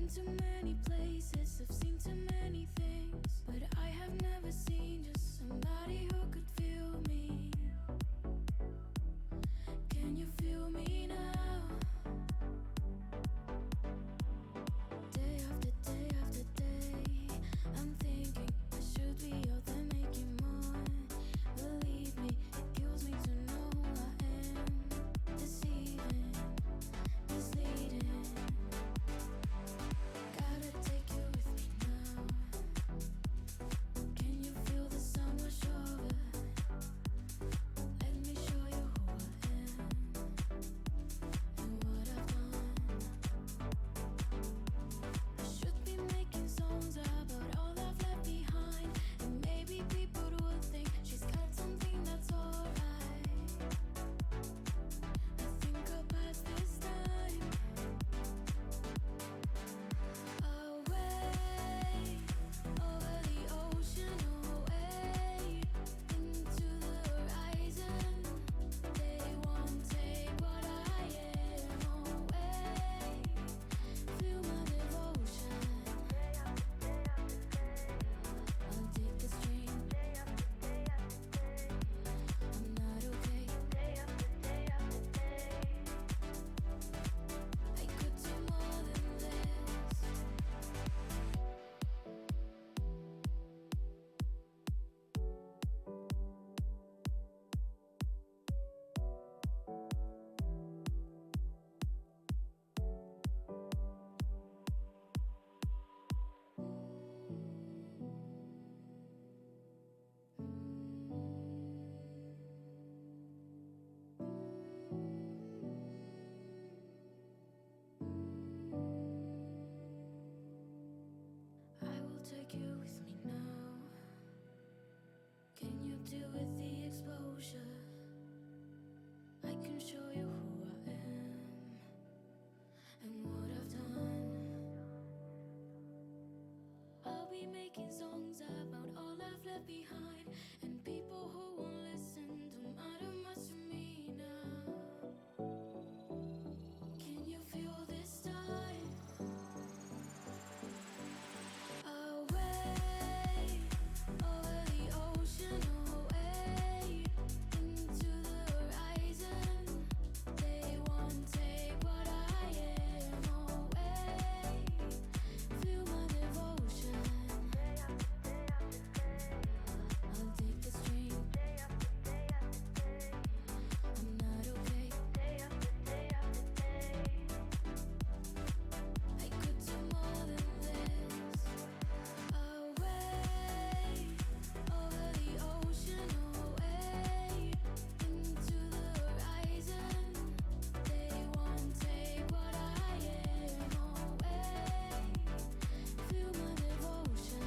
been to many places, I've seen too many things, but I have never seen just somebody who could feel me. Can you feel me now? Day after day after day, I'm thinking I should be out there making more. Believe me, it kills me to know who I am. Deceiving, misleading. Gotta take you with me now. Can you feel the sun wash over? Let me show you who I am and what I've done. I should be making songs about all I've left behind, and maybe people would think she's got something that's alright. I think I'll pass this time away, over the ocean, away into the horizon. They won't take what I am away. Feel my devotion. I'll take the stream. I'm not okay. I could do more than this. I will take you with me now. Can you deal with the exposure? I can show you who I am and what I've done. I'll be making songs about all I've left behind, and people who won't listen don't matter much to me now. Can you feel this time? Away, over the ocean, away into the horizon. They won't take what I am away. Feel my devotion. I'll take the stream. I'm not okay. I could do more than this. Away, over the ocean, away into the horizon. They won't take what I am away. Feel my devotion.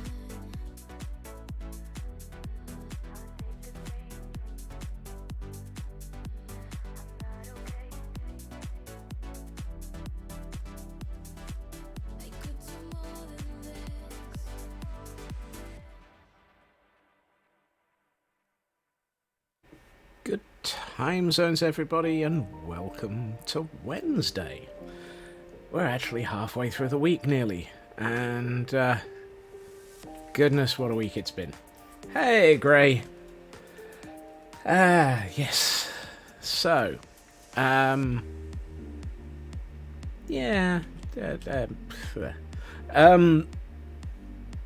I could do more than this. Good time zones, everybody, and welcome to Wednesday. We're actually halfway through the week nearly, and goodness, what a week it's been. Hey, Gray. Yes. So, yeah.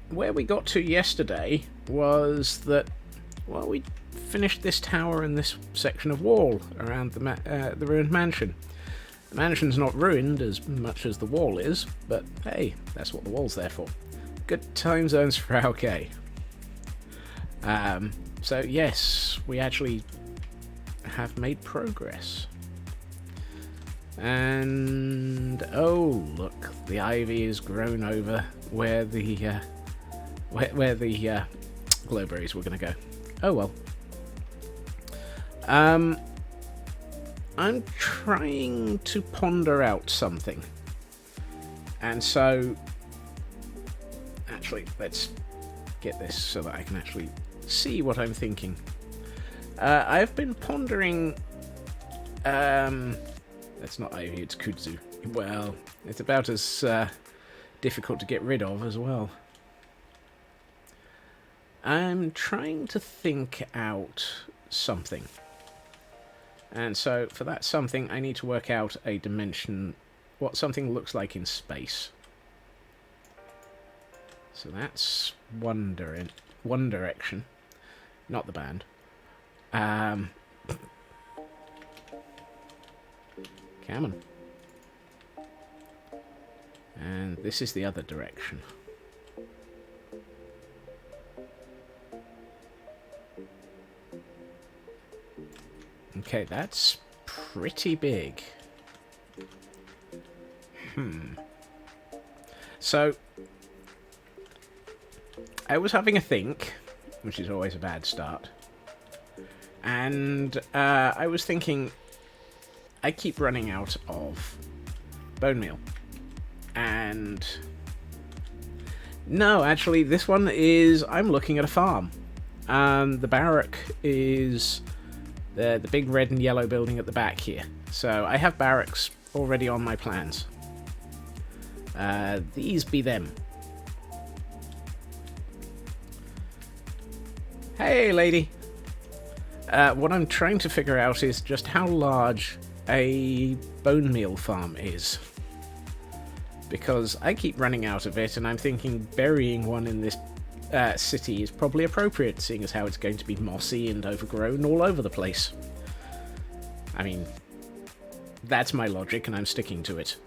Where we got to yesterday was that, well, we finished this tower and this section of wall around the ruined mansion. The mansion's not ruined as much as the wall is, but hey, that's what the wall's there for. Good time zones for OK. So yes, we actually have made progress. And oh look, the ivy is grown over where the glowberries were going to go. Oh well. I'm trying to ponder out something, and so actually let's get this so that I can actually see what I'm thinking. I've been pondering. That's not ivy, it's kudzu. Well, it's about as difficult to get rid of as well. I'm trying to think out something. And so for that something, I need to work out a dimension, what something looks like in space. So that's one direction, not the band. Come on. And this is the other direction. Okay, that's pretty big. So, I was having a think, which is always a bad start. And I was thinking, I keep running out of bone meal. And no, actually, this one is, I'm looking at a farm. The barrack is the big red and yellow building at the back here. So I have barracks already on my plans. These be them. Hey, lady. What I'm trying to figure out is just how large a bone meal farm is. Because I keep running out of it, and I'm thinking burying one in this city is probably appropriate, seeing as how it's going to be mossy and overgrown all over the place. I mean, that's my logic, and I'm sticking to it.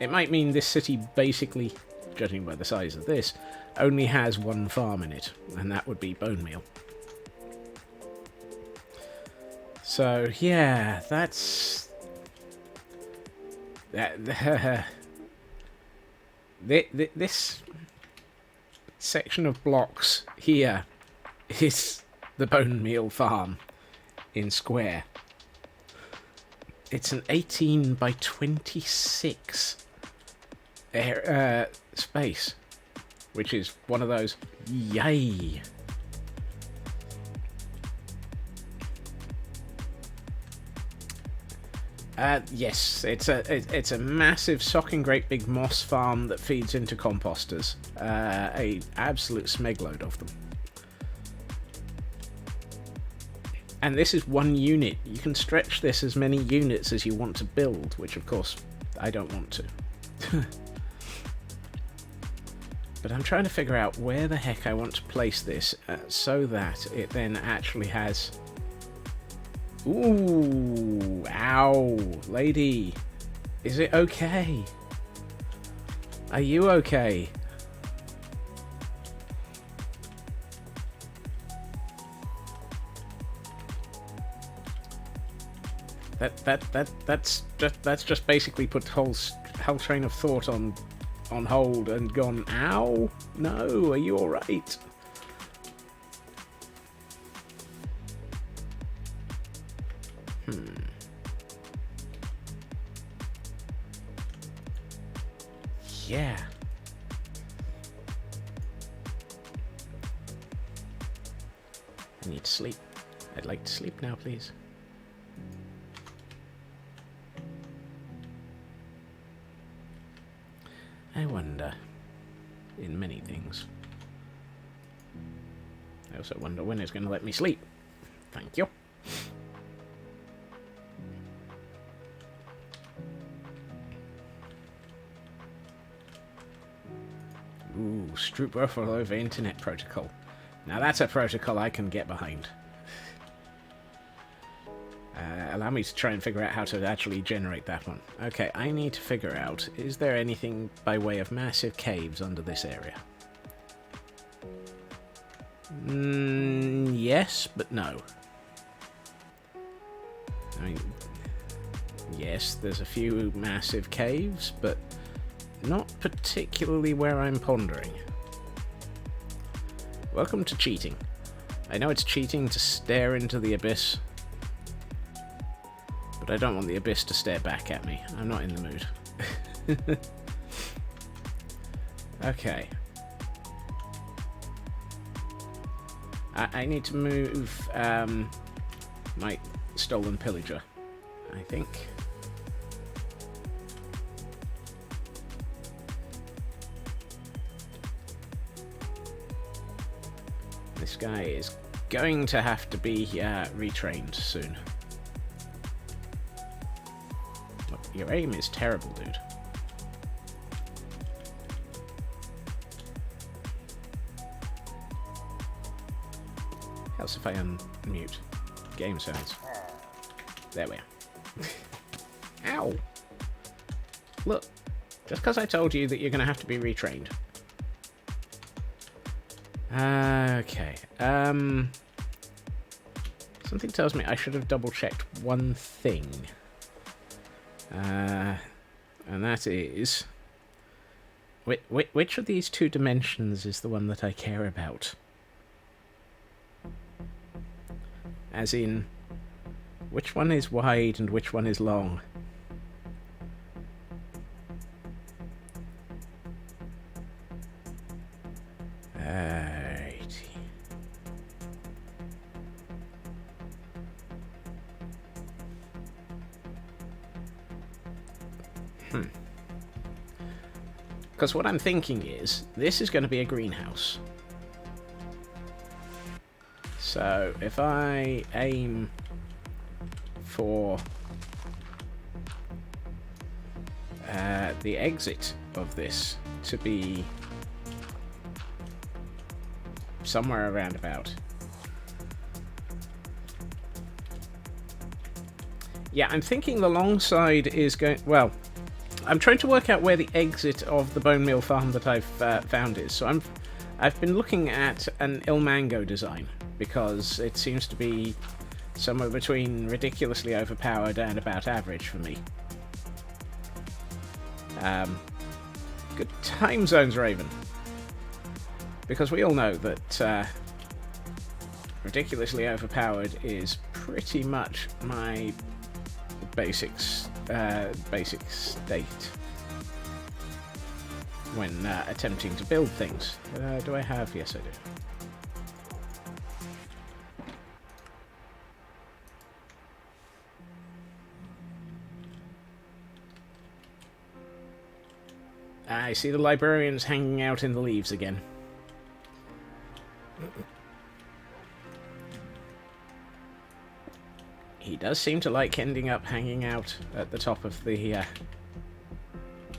It might mean this city basically, judging by the size of this, only has one farm in it, and that would be bone meal. So, yeah, that's... This section of blocks here is the bone meal farm in square. It's an 18 by 26 space, which is one of those yay. Yes, it's a massive, socking great big moss farm that feeds into composters. A absolute smegload of them. And this is one unit. You can stretch this as many units as you want to build, which of course I don't want to. But I'm trying to figure out where the heck I want to place this so that it then actually has... Ooh, ow, lady. Is it okay? Are you okay? That's just basically put whole train of thought on hold and gone, ow, no, are you alright? Yeah. I need to sleep. I'd like to sleep now, please. I wonder, in many things. I also wonder when it's going to let me sleep. Thank you. Ooh, Stroop Waffle over Internet Protocol. Now that's a protocol I can get behind. Allow me to try and figure out how to actually generate that one. Okay, I need to figure out, is there anything by way of massive caves under this area? Yes, but no. I mean, yes, there's a few massive caves, but not particularly where I'm pondering. Welcome to cheating. I know it's cheating to stare into the abyss, but I don't want the abyss to stare back at me. I'm not in the mood. Okay. I need to move my stolen pillager, I think. This guy is going to have to be retrained soon. Look, your aim is terrible, dude. Else if I unmute game sounds. There we are. Ow! Look, just because I told you that you're going to have to be retrained. Okay. Something tells me I should have double-checked one thing. And that is... Which of these two dimensions is the one that I care about? As in, which one is wide and which one is long? Because what I'm thinking is, this is going to be a greenhouse. So, if I aim for the exit of this to be somewhere around about. Yeah, I'm thinking the long side is going... Well, I'm trying to work out where the exit of the bone meal farm that I've found is. So I've been looking at an Il Mango design, because it seems to be somewhere between ridiculously overpowered and about average for me. Good time zones, Raven. Because we all know that ridiculously overpowered is pretty much my basic state when attempting to build things. Do I have? Yes, I do. I see the librarians hanging out in the leaves again. He does seem to like ending up hanging out at the top of the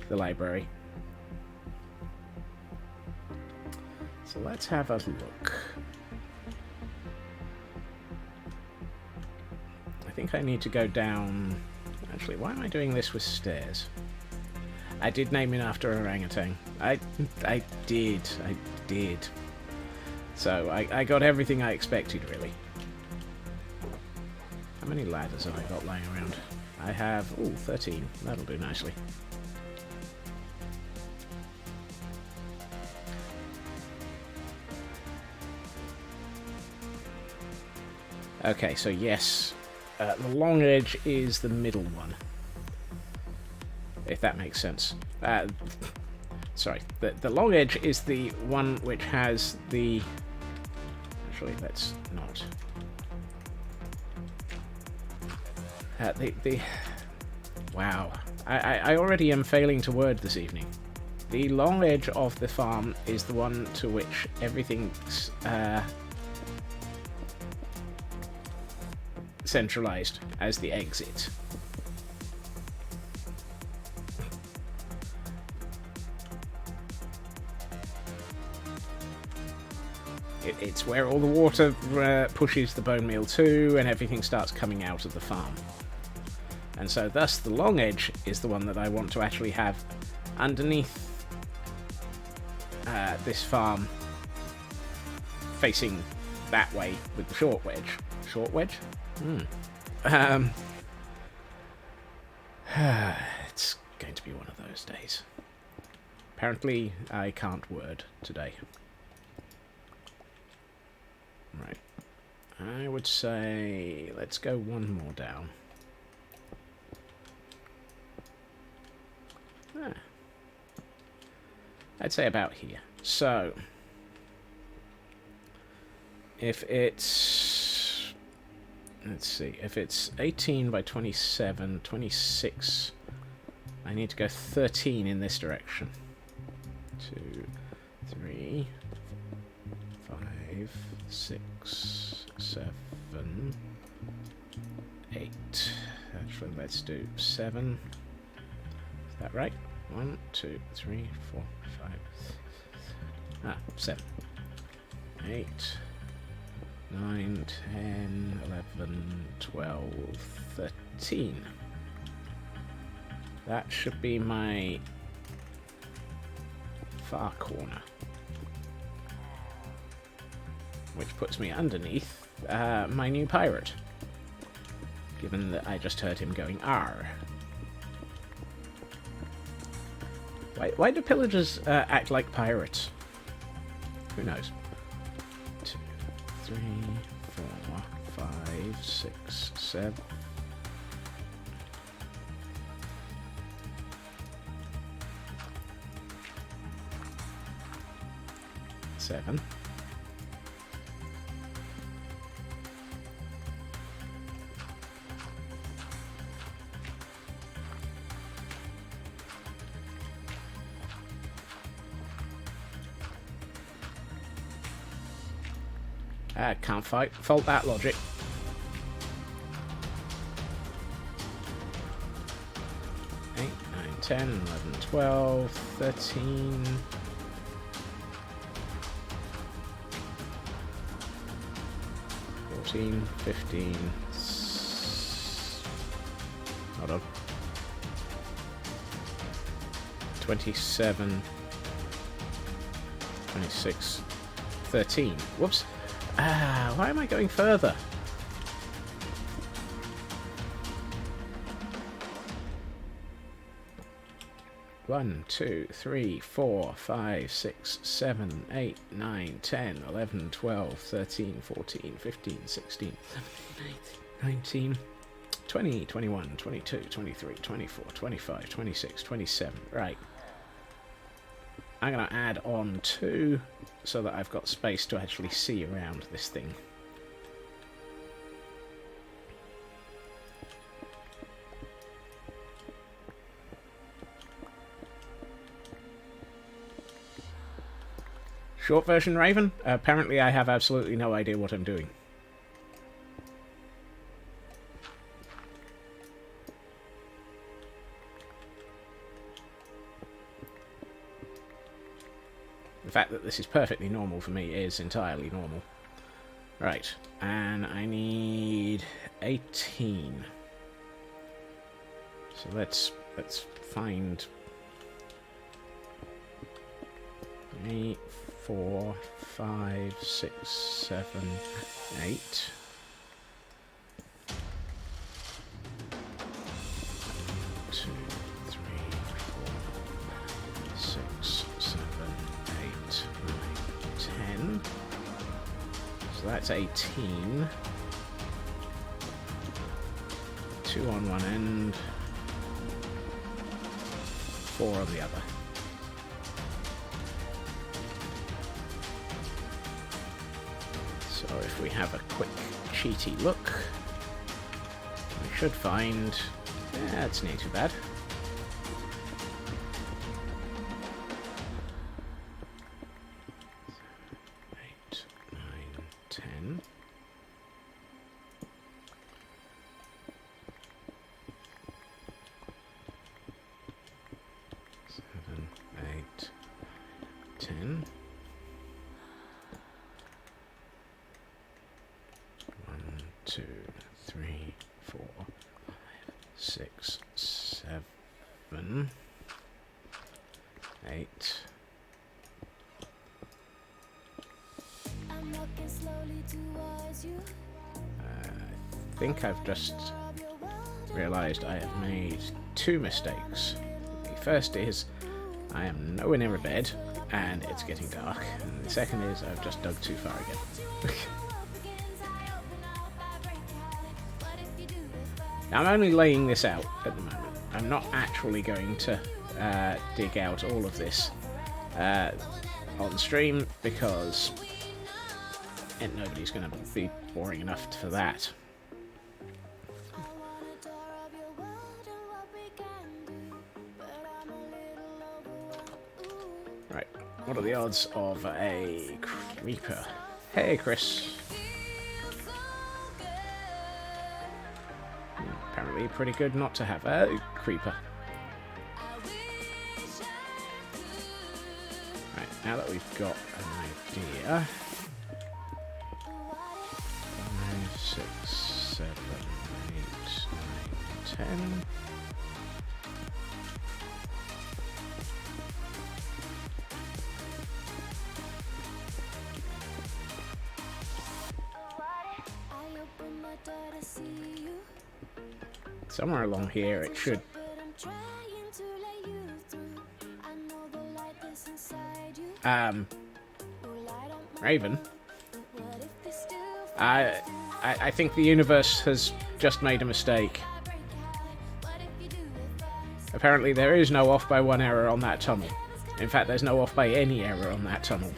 library. So let's have a look. I think I need to go down... Actually, why am I doing this with stairs? I did name it after orangutan. I did. So I got everything I expected, really. How many ladders have I got lying around? I have, 13. That'll do nicely. Okay, so yes, the long edge is the middle one. If that makes sense. Sorry, the long edge is the one which has the... Actually, let's not. Wow. I already am failing to word this evening. The long edge of the farm is the one to which everything's centralized as the exit. It's where all the water pushes the bone meal to, and everything starts coming out of the farm. And so thus the long edge is the one that I want to actually have underneath this farm, facing that way with the short wedge. Short wedge? It's going to be one of those days. Apparently I can't word today. Right. I would say let's go one more down. I'd say about here. So, if it's... Let's see. If it's 18 by 27, 26... I need to go 13 in this direction. 2, 3, 5, 5, 6, 7, 8. Actually, let's do 7. Is that right? 1, 2, 3, 4, 5. 7. 8, 9, 10, 11, 12, 13. That should be my far corner. Which puts me underneath my new pirate. Given that I just heard him going, "Arr." Why do pillagers act like pirates? Who knows? 2, 3, 4, 5, 6, 7. Seven. Can't fault that logic. Eight, 9, 10, 11, 12, 13. $14, 15. Hold on. 27. 26. 13. Whoops. Why am I going further? One, 2, 3, 4, 5, 6, 7, 8, 9, 10, 11, 12, 13, 14, 15, 16, 17, 19, 20, 21, 22, 23, 24, 25, 26, 27. Right. I'm going to add on 2 so that I've got space to actually see around this thing. Short version, Raven. Apparently I have absolutely no idea what I'm doing. The fact that this is perfectly normal for me is entirely normal. Right, and I need 18. So let's find 3, 4, 5, 6, 7, 8. 2, 3, 4, 6, 7, 8, 9, 10. So that's 18. 2 on one end, 4 on the other. So if we have a quick cheaty look, we should find... yeah, it's not too bad. Eight, 9, 10. 7, 8, 10. 1, 2, 3, 4, 5, 6, 7, 8. I'm walking slowly towards you. I think I've just realised I have made 2 mistakes. The first is I am nowhere near a bed and it's getting dark, and the second is I've just dug too far again. Now, I'm only laying this out at the moment. I'm not actually going to dig out all of this on stream because nobody's going to be boring enough for that. Right, what are the odds of a creeper Hey, Chris. Apparently pretty good not to have a creeper. Right, now that we've got an idea... 5, 6, 7, 8, 9, 10... Somewhere along here it should... Raven? I think the universe has just made a mistake. Apparently there is no off by one error on that tunnel. In fact, there's no off by any error on that tunnel.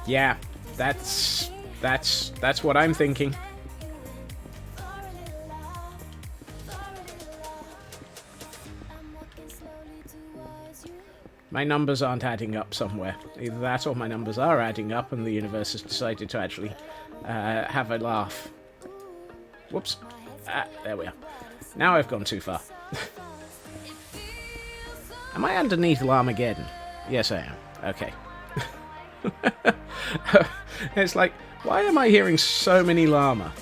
Yeah, that's what I'm thinking. My numbers aren't adding up somewhere. Either that or my numbers are adding up and the universe has decided to actually have a laugh. Whoops. There we are. Now I've gone too far. Am I underneath Llamageddon? Yes, I am. Okay. It's like, why am I hearing so many llama?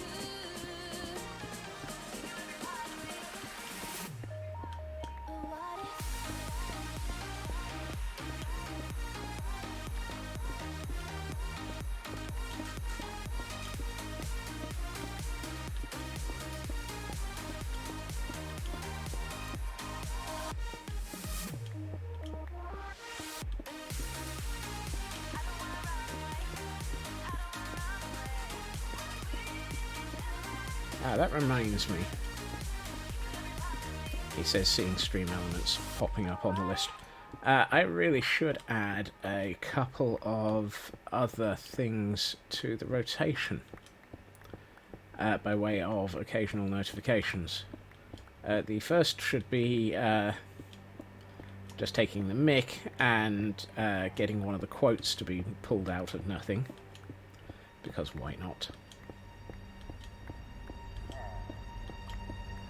Ah, that reminds me. He says seeing stream elements popping up on the list. I really should add a couple of other things to the rotation by way of occasional notifications. The first should be just taking the mic and getting one of the quotes to be pulled out of nothing, because why not?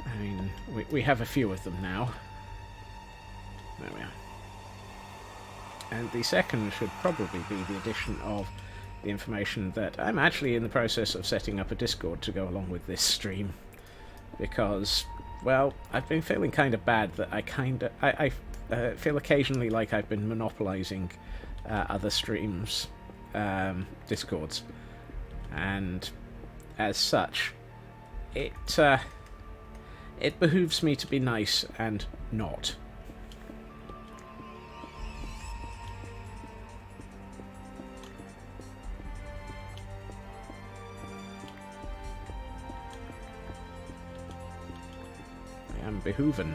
I mean, we have a few of them now. There we are. And the second should probably be the addition of the information that I'm actually in the process of setting up a Discord to go along with this stream. Because, well, I've been feeling kind of bad that I feel occasionally like I've been monopolizing other streams' Discords. And as such, it behooves me to be nice and not. I am behooven.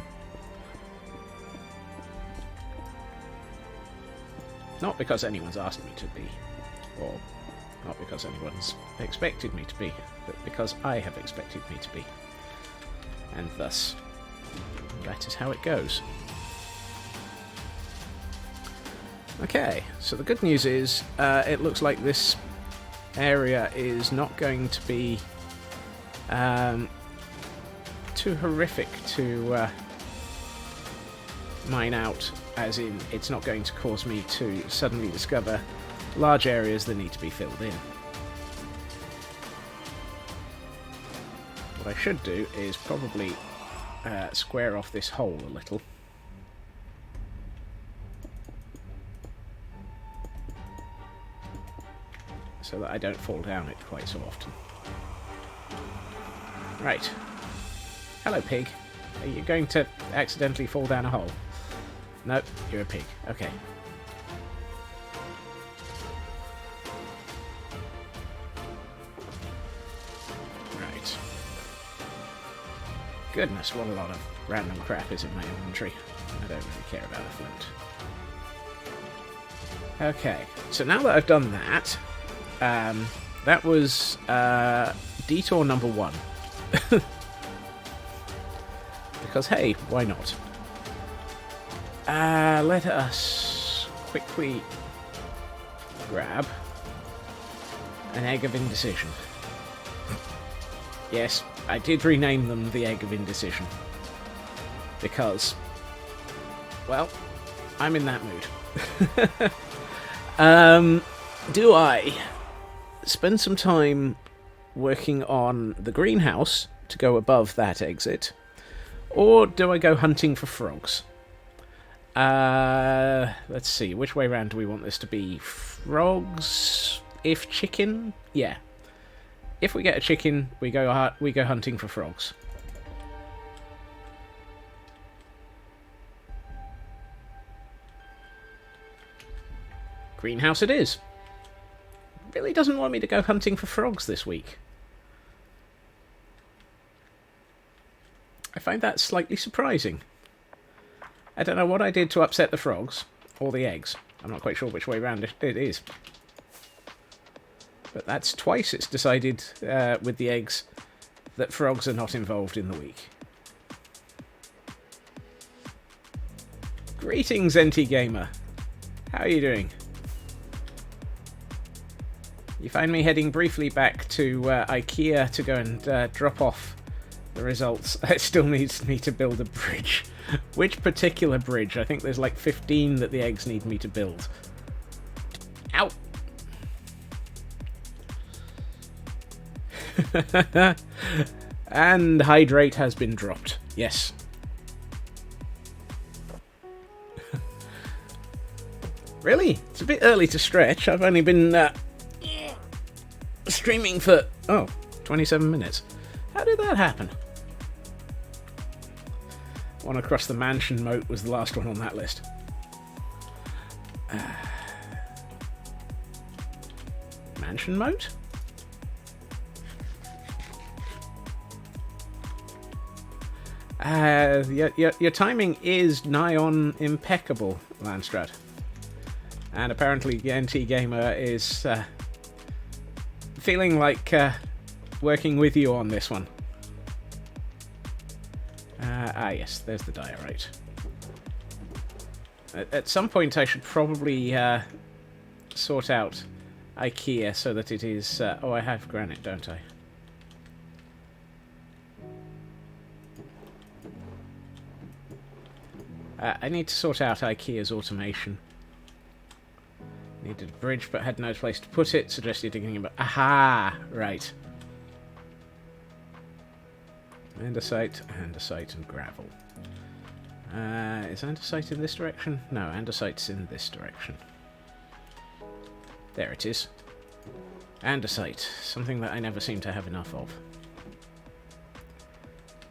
Not because anyone's asked me to be, or not because anyone's expected me to be, but because I have expected me to be. And thus, that is how it goes. Okay, so the good news is, it looks like this area is not going to be too horrific to mine out, as in, it's not going to cause me to suddenly discover large areas that need to be filled in. What I should do is probably square off this hole a little. So that I don't fall down it quite so often. Right. Hello, pig. Are you going to accidentally fall down a hole? Nope, you're a pig. Okay. Goodness, what a lot of random crap is in my inventory. I don't really care about a flint. Okay, so now that I've done that, that was detour number 1. because hey, why not? Let us quickly grab an egg of indecision. Yes, I did rename them the Egg of Indecision. Because, well, I'm in that mood. Do I spend some time working on the greenhouse to go above that exit? Or do I go hunting for frogs? Let's see, which way round do we want this to be? Frogs? If chicken? Yeah. If we get a chicken, we go hunting for frogs. Greenhouse it is. Really doesn't want me to go hunting for frogs this week. I find that slightly surprising. I don't know what I did to upset the frogs, or the eggs. I'm not quite sure which way round it is. But that's twice it's decided with the eggs that frogs are not involved in the week. Greetings, NT Gamer. How are you doing? You find me heading briefly back to IKEA to go and drop off the results. It still needs me to build a bridge. Which particular bridge? I think there's like 15 that the eggs need me to build. Ow! And hydrate has been dropped. Yes. Really? It's a bit early to stretch. I've only been streaming for 27 minutes. How did that happen? One across the mansion moat was the last one on that list. Mansion moat? Your timing is nigh on impeccable, Landstrat. And apparently the NT Gamer is feeling like working with you on this one. Yes, there's the diorite. At some point I should probably sort out IKEA so that it is... I have granite, don't I? I need to sort out IKEA's automation. Needed a bridge but had no place to put it. Suggested digging about... Aha! Right. Andesite, andesite and gravel. Is andesite in this direction? No, andesite's in this direction. There it is. Andesite. Something that I never seem to have enough of.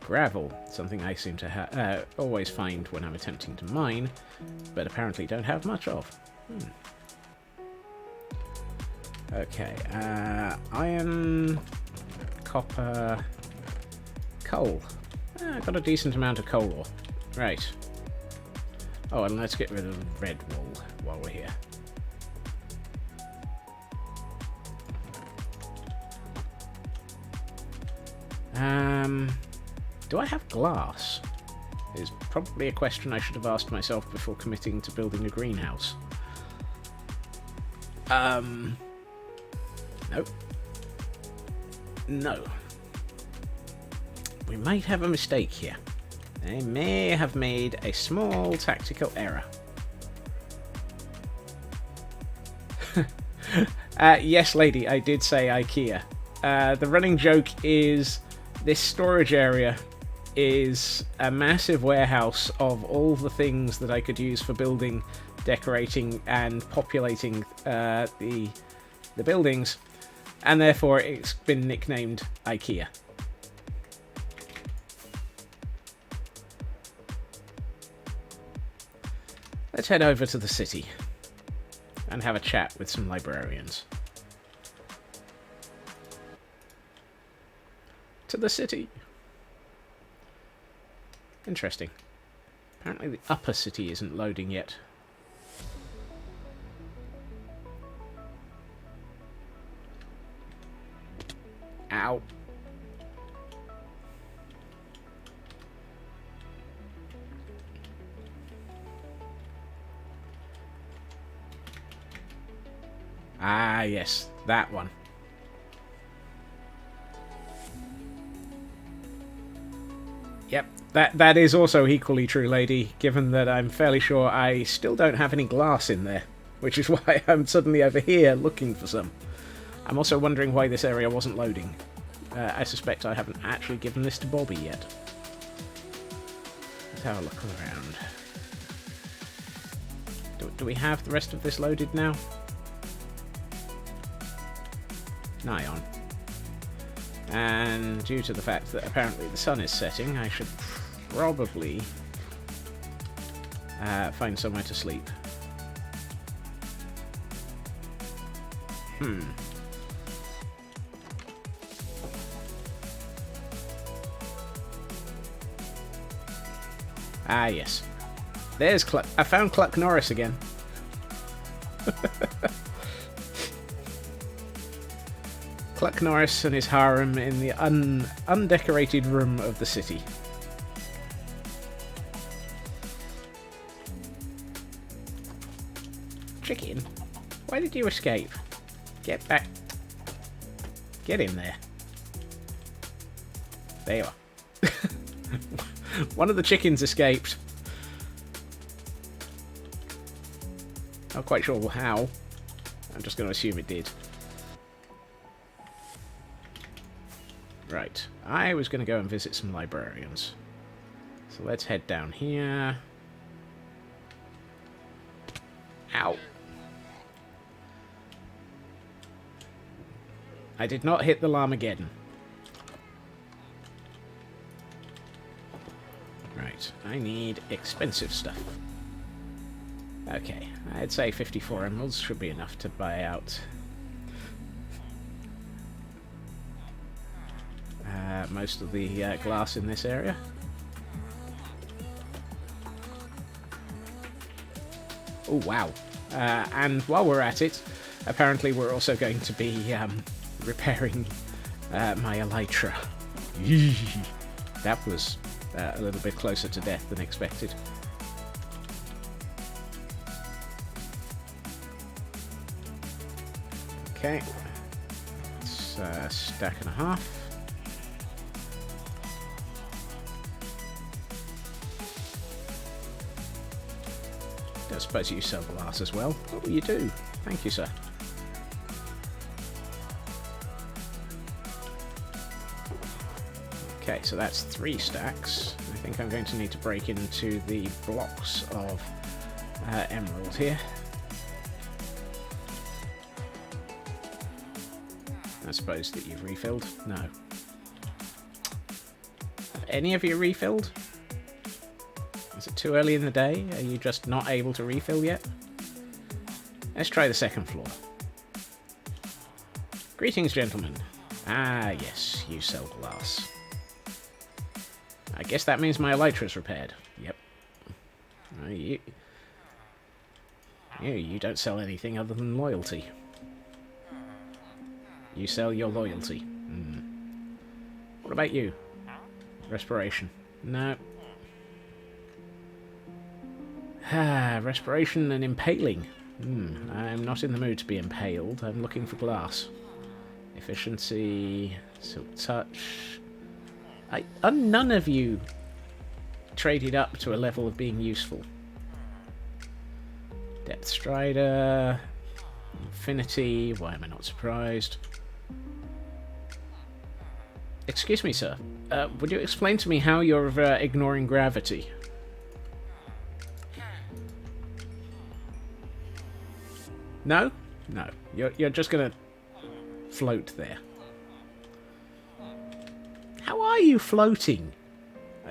Gravel. Something I seem to always find when I'm attempting to mine, but apparently don't have much of. Okay. Iron, copper, coal. I've got a decent amount of coal ore. Right. Oh, and let's get rid of the red wool while we're here. Do I have glass? Is probably a question I should have asked myself before committing to building a greenhouse. No. No. We might have a mistake here. I may have made a small tactical error. Yes, lady, I did say IKEA. The running joke is this storage area is a massive warehouse of all the things that I could use for building, decorating, and populating the buildings, and therefore it's been nicknamed IKEA. Let's head over to the city and have a chat with some librarians. To the city. Interesting. Apparently the upper city isn't loading yet. Ow. Ah, yes, that one. Yep, that is also equally true, lady, given that I'm fairly sure I still don't have any glass in there, which is why I'm suddenly over here looking for some. I'm also wondering why this area wasn't loading. I suspect I haven't actually given this to Bobby yet. Let's have a look around. Do we have the rest of this loaded now? Nigh on. And due to the fact that apparently the sun is setting, I should probably find somewhere to sleep. Ah, yes. There's Cluck. I found Cluck Norris again. Cluck Norris and his harem in the undecorated room of the city. Chicken, why did you escape? Get back. Get in there. There you are. One of the chickens escaped. Not quite sure how. I'm just going to assume it did. Right. I was going to go and visit some librarians. So let's head down here. Ow. I did not hit the Llamageddon. Right. I need expensive stuff. Okay. I'd say 54 emeralds should be enough to buy out most of the glass in this area. Oh, wow. And while we're at it, apparently we're also going to be repairing my elytra. That was a little bit closer to death than expected. Okay. It's a stack and a half. I suppose you sell glass as well. Oh, you do. Thank you, sir. Okay, so that's 3 stacks. I think I'm going to need to break into the blocks of emerald here. I suppose that you've refilled? No. Have any of you refilled? Is it too early in the day? Are you just not able to refill yet? Let's try the second floor. Greetings, gentlemen. Ah, yes, you sell glass. I guess that means my elytra's repaired. Yep. You don't sell anything other than loyalty. You sell your loyalty. What about you? Respiration. No. Respiration and impaling. I'm not in the mood to be impaled. I'm looking for glass. Efficiency, silk touch. None of you traded up to a level of being useful. Depth Strider, Infinity. Why am I not surprised? Excuse me, sir. Would you explain to me how you're ignoring gravity? No? No. You're just gonna float there. How are you floating?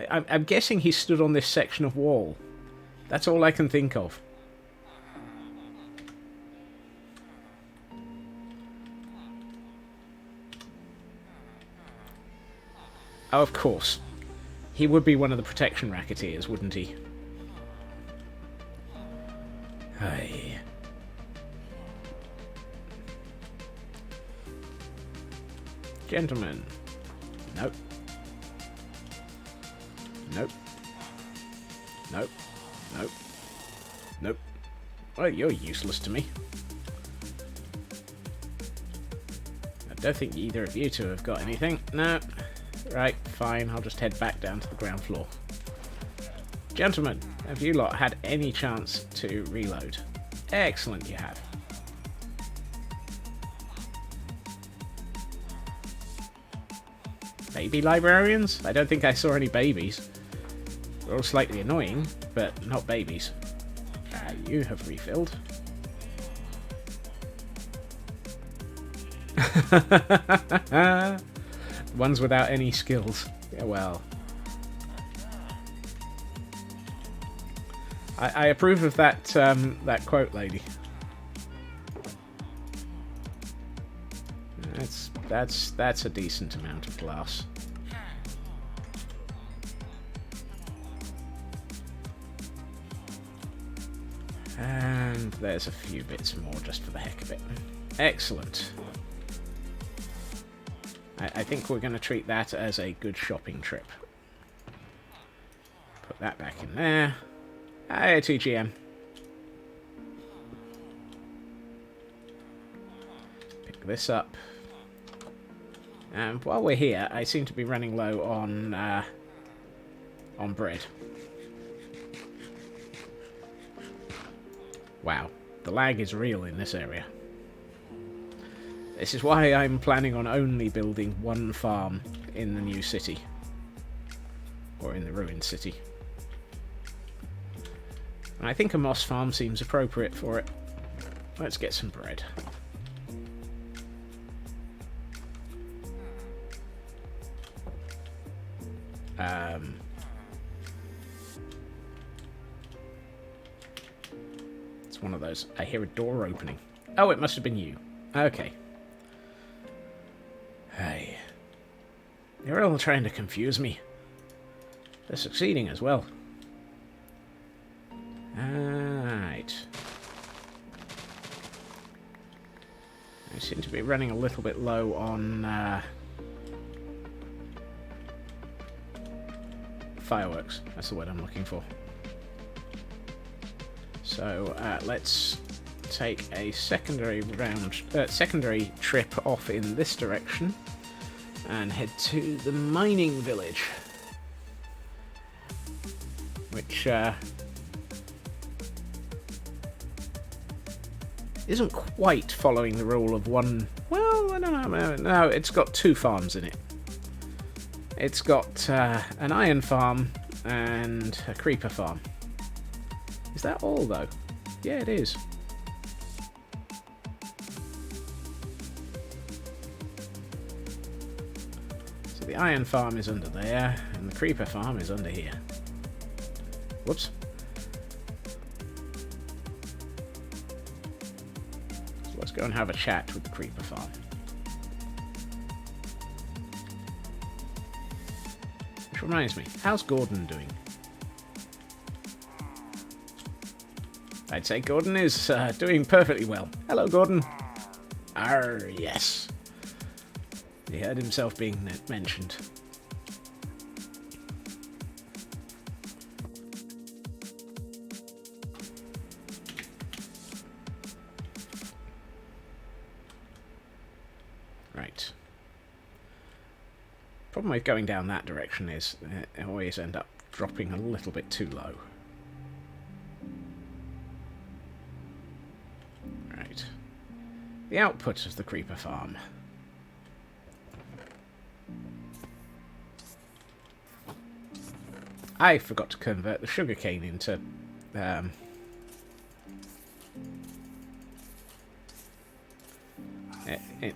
I'm guessing he stood on this section of wall. That's all I can think of. Oh, of course. He would be one of the protection racketeers, wouldn't he? Hey. Gentlemen. Nope. Nope. Nope. Nope. Nope. Well, you're useless to me. don't think either of you two have got anything. No. Right, fine. I'll just head back down to the ground floor. Gentlemen, have you lot had any chance to reload? Excellent, you have. Baby librarians? I don't think I saw any babies. They're all slightly annoying, but not babies. You have refilled. Ones without any skills. Yeah, well. I approve of that that quote, lady. That's a decent amount of glass. And there's a few bits more just for the heck of it. Excellent. I think we're going to treat that as a good shopping trip. Put that back in there. Hi, TGM. Pick this up. And while we're here, I seem to be running low on bread. Wow, the lag is real in this area. This is why I'm planning on only building one farm in the new city. Or in the ruined city. And I think a moss farm seems appropriate for it. Let's get some bread. It's one of those. I hear a door opening. Oh, it must have been you. Okay. Hey. They're all trying to confuse me. They're succeeding as well. Alright. I seem to be running a little bit low on fireworks. That's the word I'm looking for. So let's take a secondary trip off in this direction and head to the mining village, which isn't quite following the rule of one. Well, I don't know. No, it's got two farms in it. It's got an iron farm and a creeper farm. Is that all, though? Yeah, it is. So the iron farm is under there, and the creeper farm is under here. Whoops. So let's go and have a chat with the creeper farm. Which reminds me, how's Gordon doing? I'd say Gordon is doing perfectly well. Hello, Gordon. Arr, yes. He heard himself being mentioned. Right. Problem with going down that direction is I always end up dropping a little bit too low. The output of the creeper farm. I forgot to convert the sugarcane into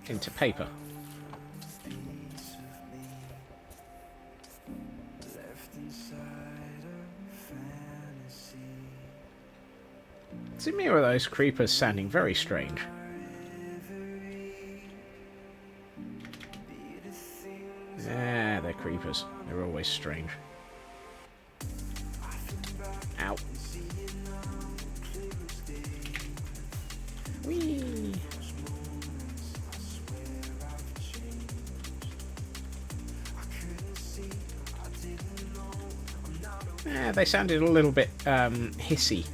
into paper. To me, are those creepers sounding very strange? Yeah, they're creepers. They're always strange. Ow. Whee! Yeah, they sounded a little bit hissy,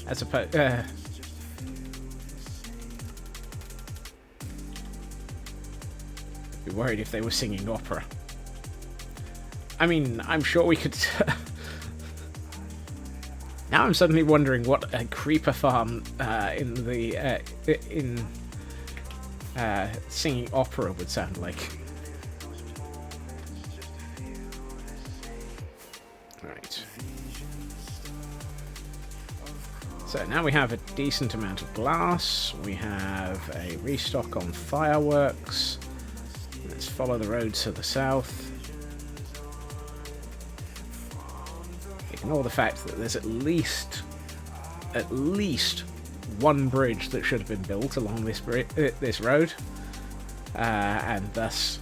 as opposed. Be worried if they were singing opera. I mean, I'm sure we could... Now I'm suddenly wondering what a creeper farm in singing opera would sound like. Right. So now we have a decent amount of glass. We have a restock on fireworks. Let's follow the road to the south. Ignore the fact that there's at least one bridge that should have been built along this road, and thus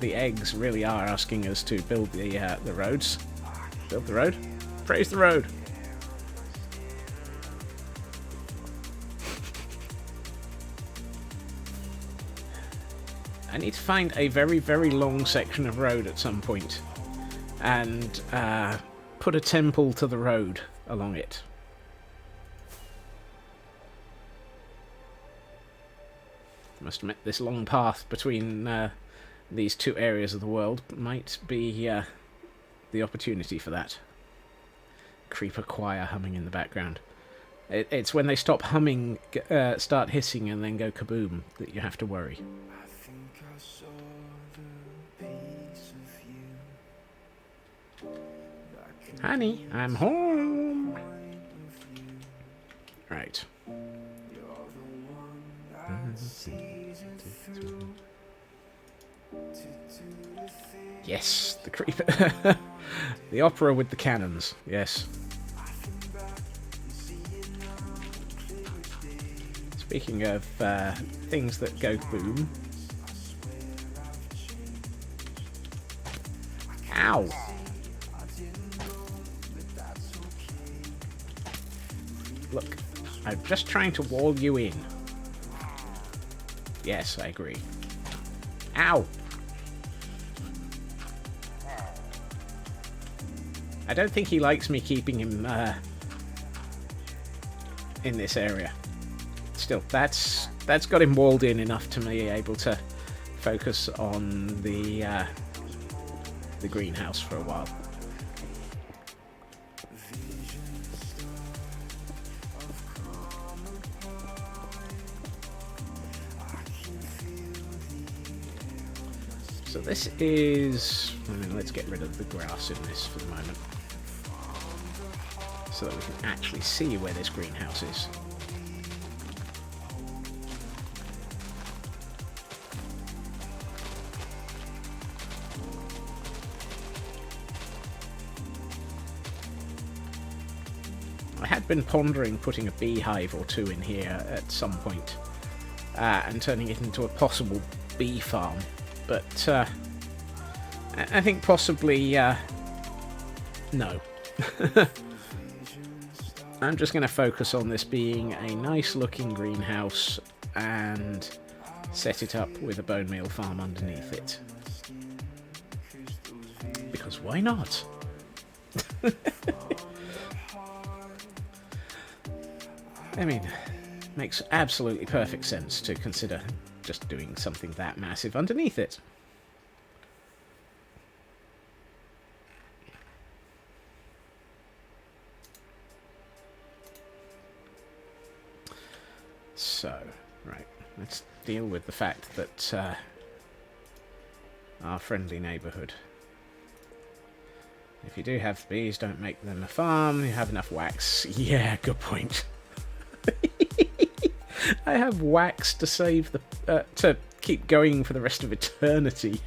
the eggs really are asking us to build the roads. Build the road. Praise the road. I need to find a very, very long section of road at some point, and put a temple to the road along it. I must admit, this long path between these two areas of the world might be the opportunity for that. Creeper choir humming in the background. It's when they stop humming, start hissing, and then go kaboom that you have to worry. Honey, I'm home. Right. Yes, the creeper. The opera with the cannons. Yes. Speaking of things that go boom. Ow. Look, I'm just trying to wall you in. Yes, I agree. Ow! I don't think he likes me keeping him in this area. Still, that's got him walled in enough to be able to focus on the greenhouse for a while. So this is... I mean, let's get rid of the grass in this for the moment, so that we can actually see where this greenhouse is. I had been pondering putting a beehive or two in here at some point, and turning it into a possible bee farm. But I think possibly no. I'm just going to focus on this being a nice looking greenhouse and set it up with a bone meal farm underneath it. Because why not? I mean, makes absolutely perfect sense to consider just doing something that massive underneath it. So, right, let's deal with the fact that our friendly neighbourhood. If you do have bees, don't make them a farm. You have enough wax. Yeah, good point. I have wax to save the to keep going for the rest of eternity.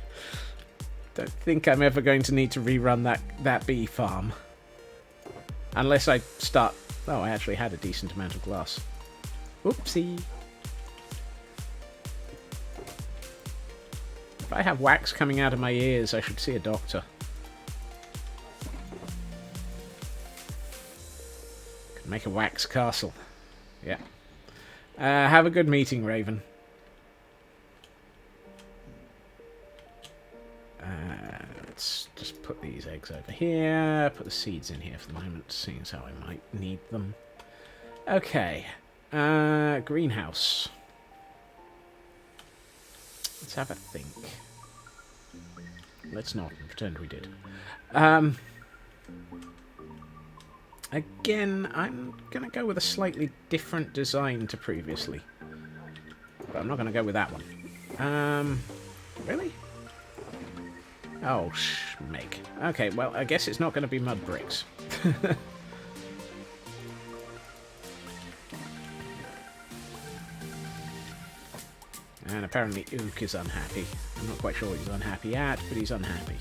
Don't think I'm ever going to need to rerun that bee farm, unless I start. Oh, I actually had a decent amount of glass. Oopsie. If I have wax coming out of my ears, I should see a doctor. Could make a wax castle. Yeah. Have a good meeting, Raven. Let's just put these eggs over here. Put the seeds in here for the moment, seeing as how I might need them. Okay. Greenhouse. Let's have a think. Let's not pretend we did. Again, I'm going to go with a slightly different design to previously. But I'm not going to go with that one. Really? Oh, schmeg. Okay, well, I guess it's not going to be mud bricks. And apparently Ook is unhappy. I'm not quite sure what he's unhappy at, but he's unhappy.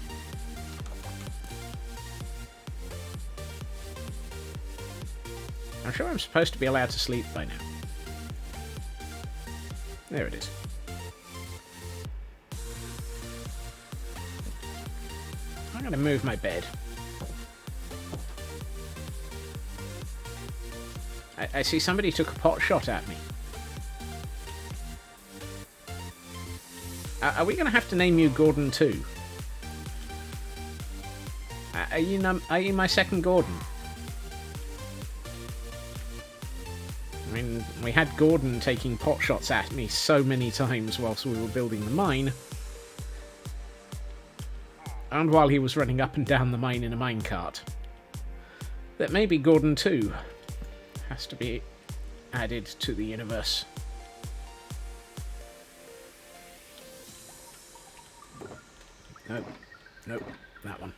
I'm sure I'm supposed to be allowed to sleep by now. There it is. I'm going to move my bed. I see somebody took a pot shot at me. Are we going to have to name you Gordon too? Are you my second Gordon? I mean, we had Gordon taking pot shots at me so many times whilst we were building the mine. And while he was running up and down the mine in a minecart. That maybe Gordon 2 has to be added to the universe. Nope. Nope. That one.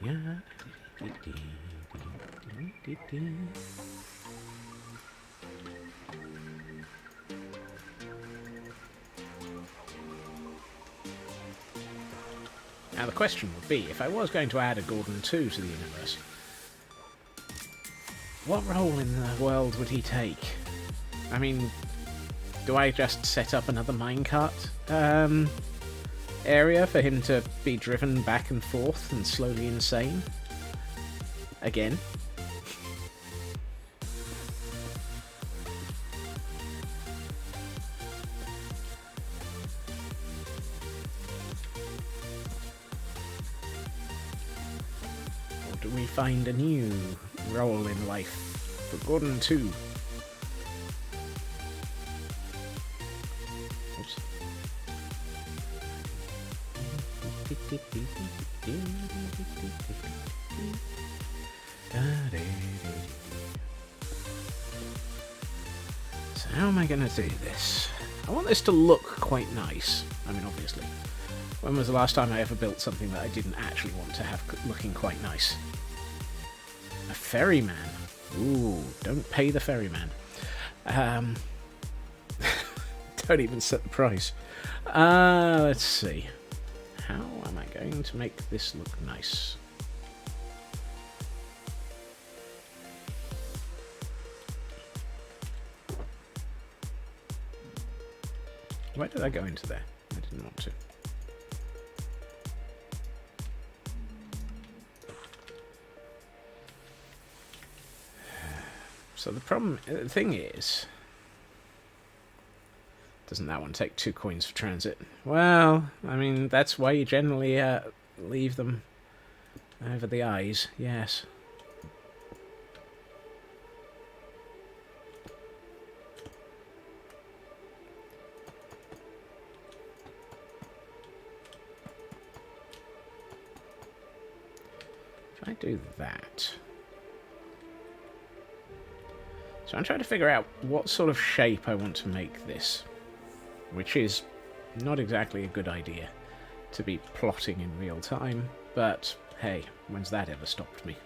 Yeah. Now the question would be, if I was going to add a Gordon 2 to the universe, what role in the world would he take? I mean, do I just set up another minecart area for him to be driven back and forth and slowly insane? Again? Or do we find a new role in life for Gordon 2? So how am I going to do this? I want this to look quite nice. I mean, obviously. When was the last time I ever built something that I didn't actually want to have looking quite nice? A ferryman. Ooh, don't pay the ferryman. Don't even set the price. Let's see. How am I going to make this look nice? Why did I go into there? I didn't want to. So the thing is, doesn't that one take 2 coins for transit? Well, I mean, that's why you generally leave them over the eyes, yes. If I do that... So I'm trying to figure out what sort of shape I want to make this. Which is not exactly a good idea to be plotting in real time, but hey, when's that ever stopped me?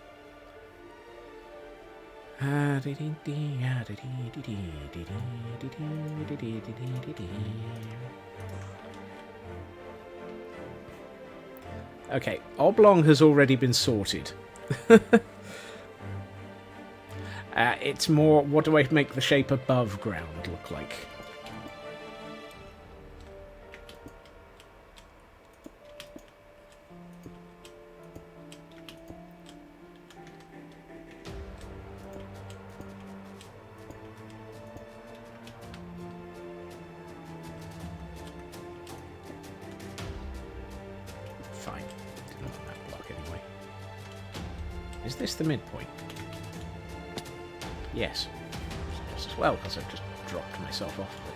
Okay, oblong has already been sorted. It's more, what do I make the shape above ground look like? Fine. Didn't want that block anyway. Is this the midpoint? Yes. Just stairs as well, because I've just dropped myself off of it.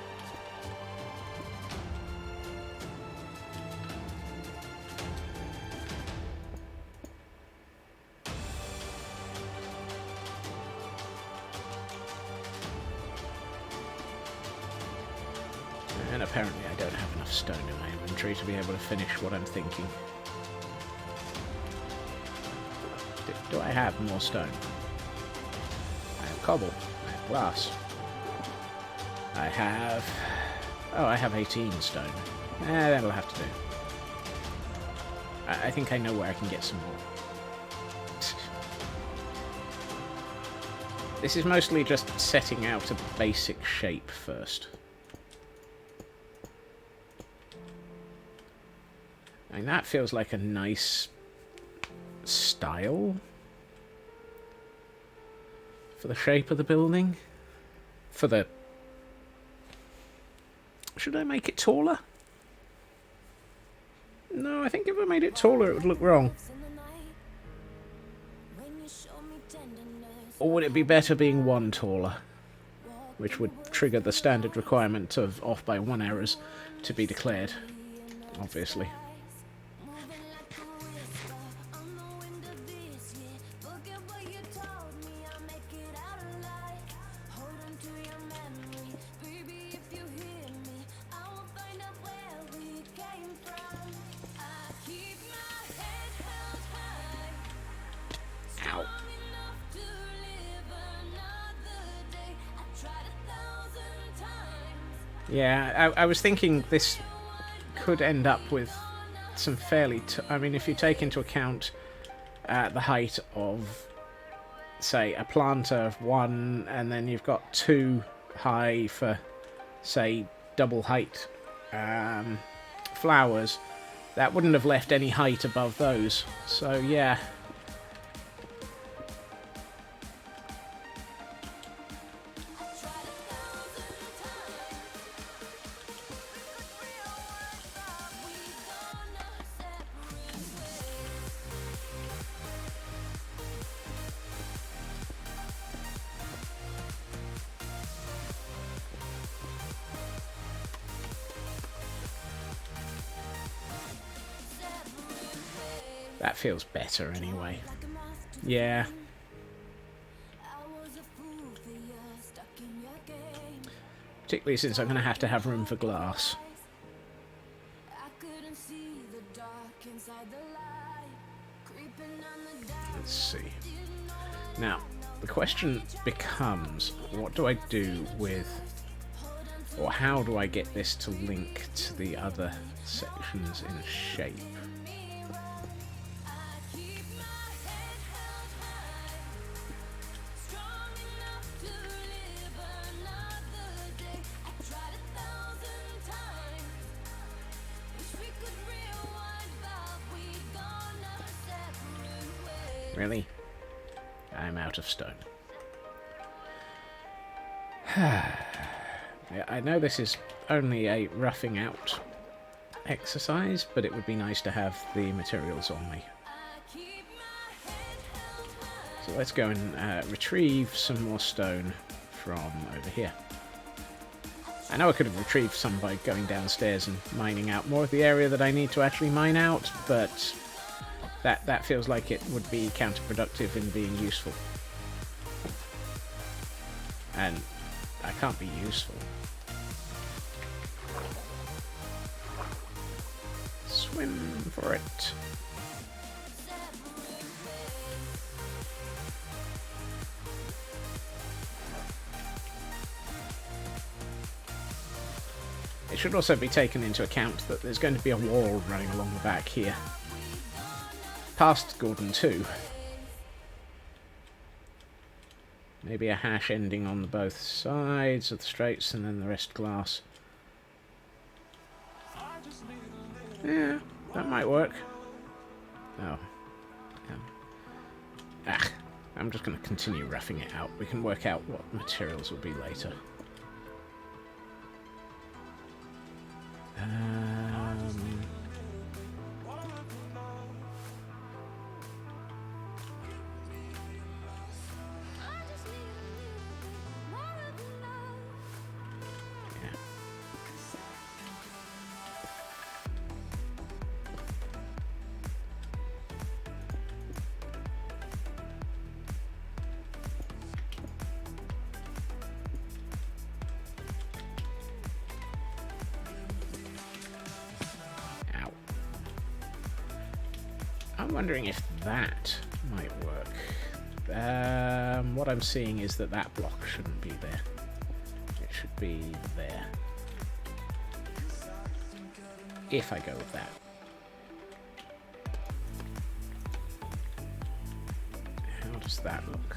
And apparently I don't have enough stone in my inventory to be able to finish what I'm thinking. Do I have more stone? I have cobble. I have glass. I have... Oh, I have 18 stone. That'll have to do. I think I know where I can get some more. This is mostly just setting out a basic shape first. I mean, that feels like a nice style for the shape of the building. For the... Should I make it taller? No, I think if I made it taller it would look wrong. Or would it be better being one taller? Which would trigger the standard requirement of off by 1 errors to be declared, obviously. Yeah, I was thinking this could end up with some fairly... I mean, if you take into account the height of, say, a planter of 1, and then you've got 2 high for, say, double height flowers, that wouldn't have left any height above those. So, yeah... That feels better anyway. Yeah. Particularly since I'm going to have room for glass. Let's see. Now, the question becomes, what do I do with... Or how do I get this to link to the other sections in shape? Really? I'm out of stone. I know this is only a roughing out exercise, but it would be nice to have the materials on me. So let's go and retrieve some more stone from over here. I know I could have retrieved some by going downstairs and mining out more of the area that I need to actually mine out, but that feels like it would be counterproductive in being useful. And I can't be useful. Swim for it. It should also be taken into account that there's going to be a wall running along the back here. Past Gordon 2. Maybe a hash ending on both sides of the straights and then the rest glass. Yeah, that might work. Oh. I'm just going to continue roughing it out. We can work out what materials will be later. I'm wondering if that might work. What I'm seeing is that that block shouldn't be there. It should be there. If I go with that. How does that look?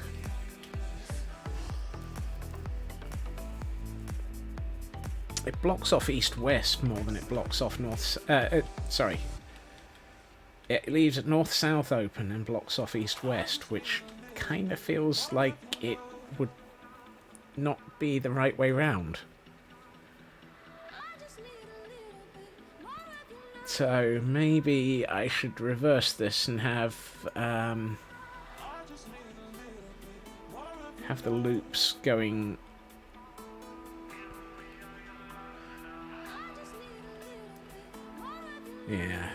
It blocks off east-west more than it blocks off north... sorry. It leaves it north-south open and blocks off east-west, which kind of feels like it would not be the right way round. So maybe I should reverse this and have the loops going... Yeah.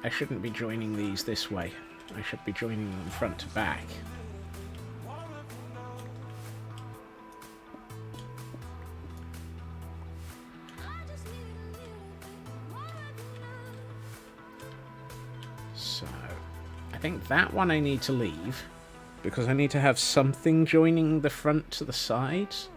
I shouldn't be joining these this way. I should be joining them front to back. So, I think that one I need to leave, because I need to have something joining the front to the sides.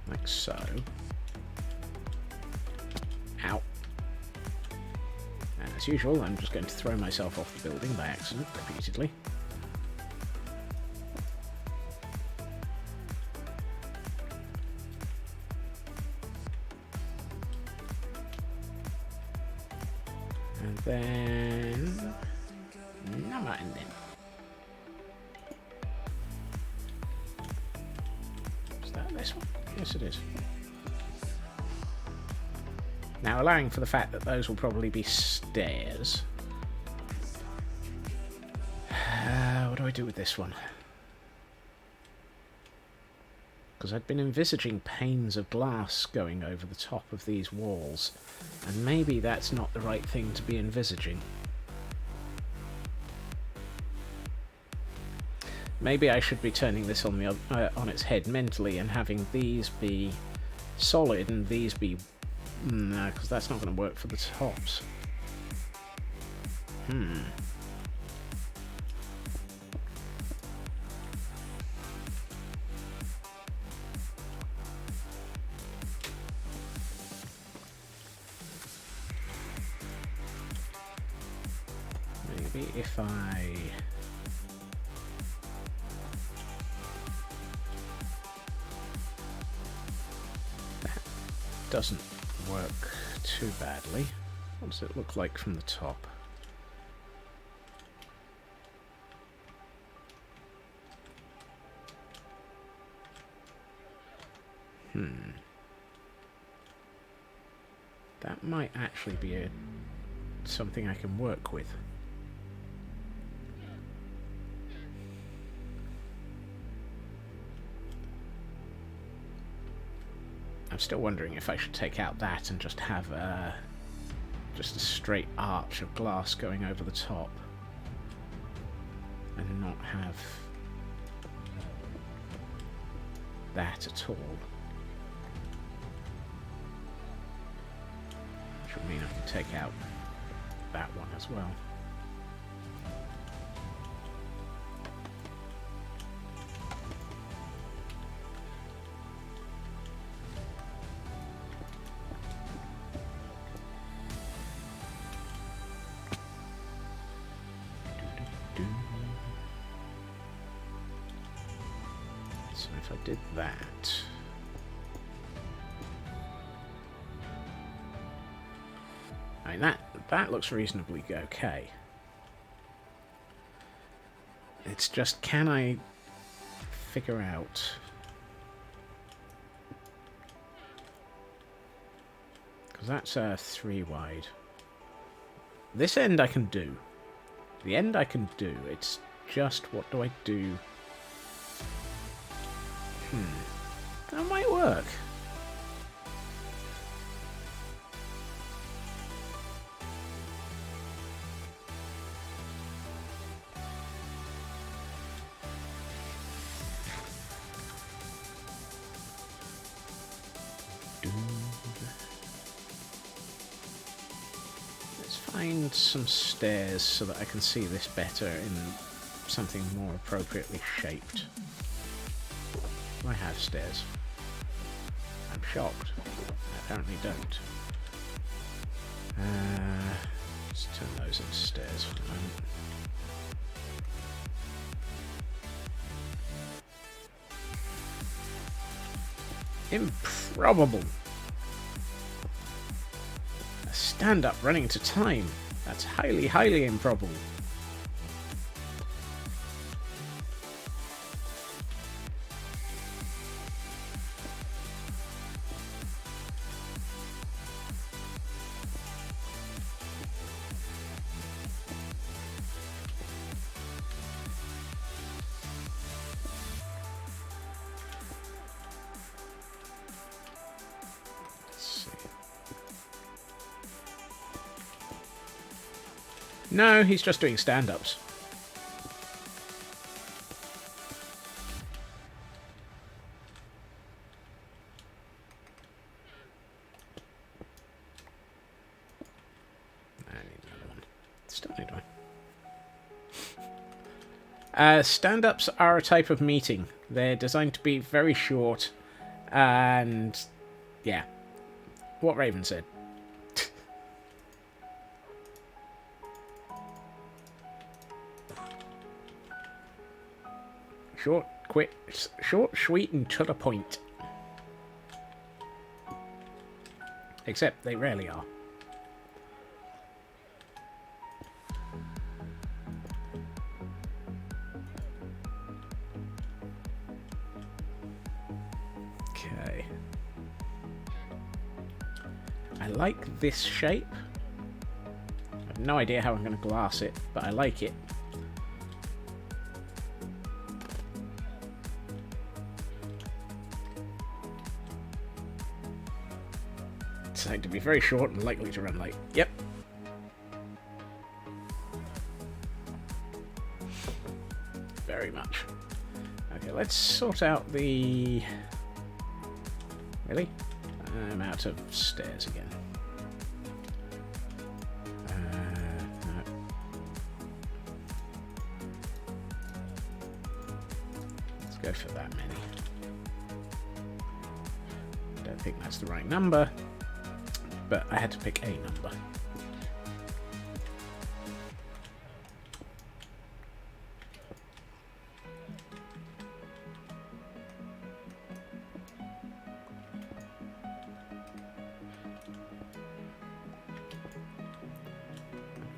Like so. Ow. And as usual, I'm just going to throw myself off the building by accident repeatedly. And then... no mind then. Is that this one? Yes, it is. Now, allowing for the fact that those will probably be stairs. What do I do with this one? Because I'd been envisaging panes of glass going over the top of these walls, and maybe that's not the right thing to be envisaging. Maybe I should be turning this on the on its head mentally and having these be solid and these be... no, because that's not going to work for the tops. Maybe if I... doesn't work too badly. What does it look like from the top? That might actually be something I can work with. I'm still wondering if I should take out that and just have just a straight arch of glass going over the top and not have that at all. Which would mean I can take out that one as well. So if I did that... I mean, that looks reasonably okay. It's just, can I figure out... because that's a 3 wide. This end I can do. The end I can do. It's just, what do I do? That might work. find some stairs so that I can see this better in something more appropriately shaped. Do I have stairs? I'm shocked. I apparently don't. Let's turn those into stairs for the moment. Improbable. A stand-up running to time. That's highly, highly improbable. No, he's just doing stand-ups. I need another one. Still need one. Stand-ups are a type of meeting. They're designed to be very short, and yeah, what Raven said. Short, quick, short, sweet, and to the point. Except they rarely are. Okay. I like this shape. I have no idea how I'm going to glass it, but I like it. Designed to be very short and likely to run late. Yep. Very much. Okay, let's sort out the... Really? I'm out of stairs again. No. Let's go for that many. Don't think that's the right number. But I had to pick a number.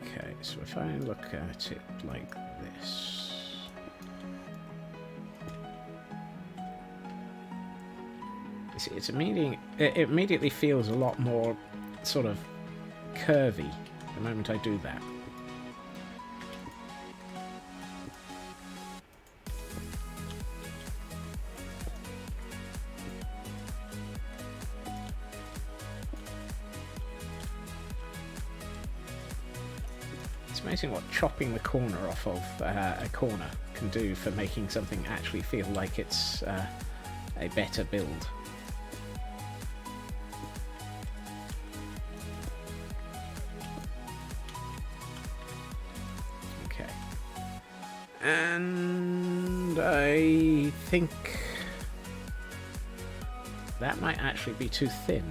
Okay, so if I look at it like this... You see, it immediately feels a lot more sort of curvy the moment I do that. It's amazing what chopping the corner off of a corner can do for making something actually feel like it's a better build. And I think that might actually be too thin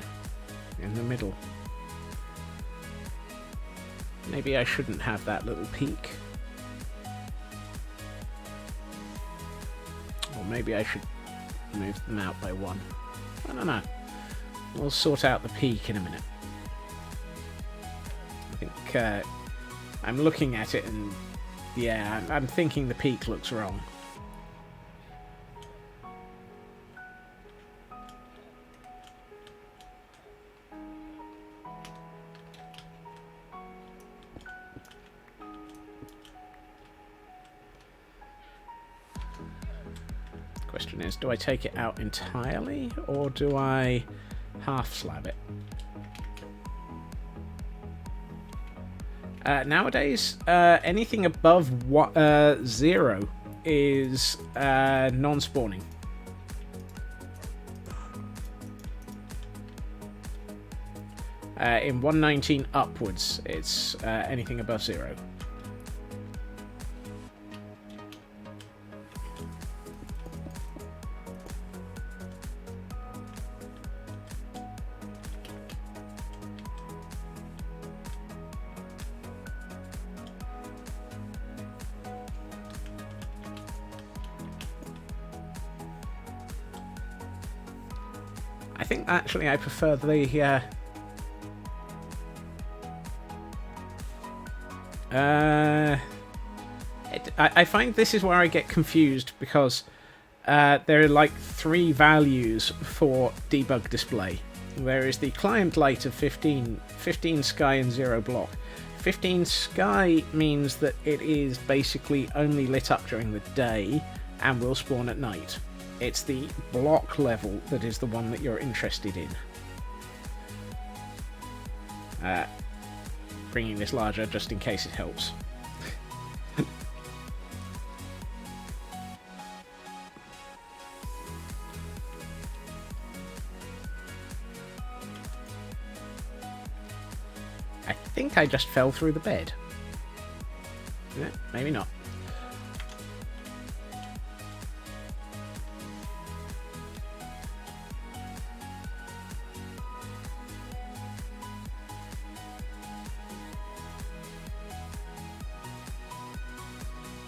in the middle. Maybe I shouldn't have that little peak. Or maybe I should move them out by one. I don't know. We'll sort out the peak in a minute. I think I'm looking at it and yeah, I'm thinking the peak looks wrong. Question is, do I take it out entirely or do I half slab it? Nowadays, anything above 0 is non-spawning. In 119 upwards, it's anything above 0. I think actually I prefer the I find this is where I get confused because there are like 3 values for debug display. There is the client light of 15 sky and 0 block. 15 sky means that it is basically only lit up during the day and will spawn at night. It's the block level that is the one that you're interested in. Bringing this larger just in case it helps. I think I just fell through the bed. Maybe not.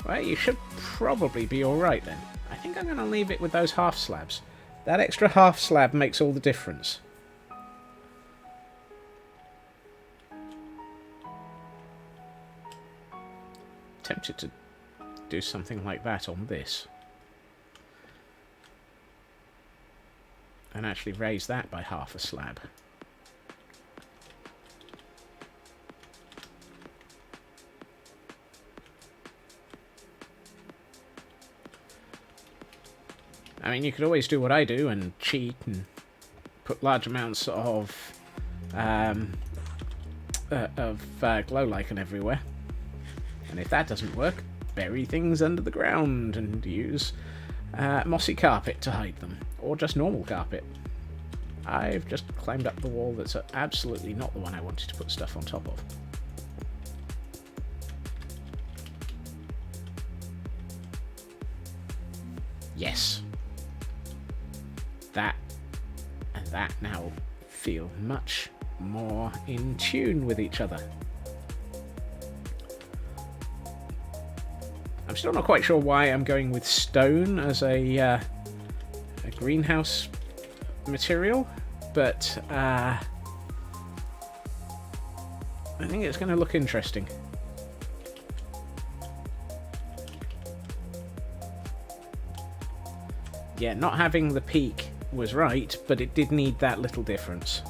Well, you should probably be alright then. I think I'm going to leave it with those half slabs. That extra half slab makes all the difference. Tempted to do something like that on this. And actually raise that by half a slab. I mean, you could always do what I do and cheat and put large amounts of glow lichen everywhere. And if that doesn't work, bury things under the ground and use mossy carpet to hide them, or just normal carpet. I've just climbed up the wall that's absolutely not the one I wanted to put stuff on top of. Yes. That and that now feel much more in tune with each other. I'm still not quite sure why I'm going with stone as a greenhouse material, but I think it's going to look interesting. Yeah, not having the peak was right, but it did need that little difference.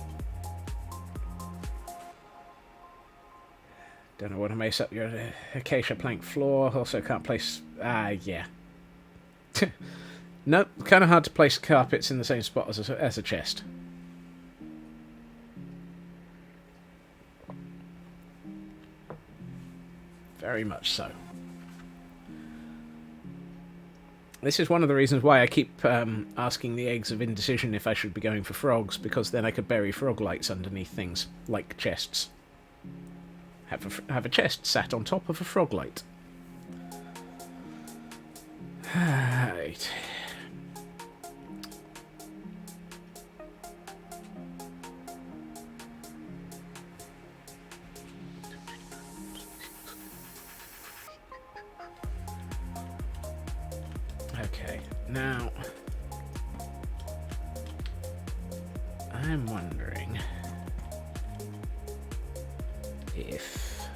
Don't know what to mess up your acacia plank floor. Also can't place... yeah. Nope, kind of hard to place carpets in the same spot as a chest. Very much so. This is one of the reasons why I keep asking the eggs of indecision if I should be going for frogs, because then I could bury frog lights underneath things, like chests. Have a chest sat on top of a frog light. Right. Okay, now I'm wondering if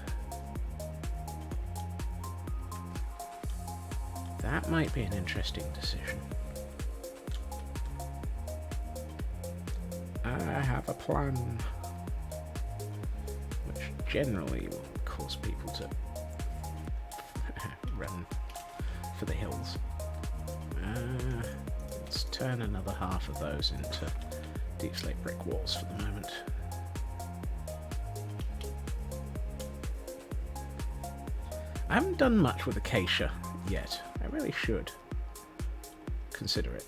that might be an interesting decision. I have a plan, which generally will cause people to run for the hills. Let's turn another half of those into deep slate brick walls for the moment. I haven't done much with acacia yet. I really should consider it.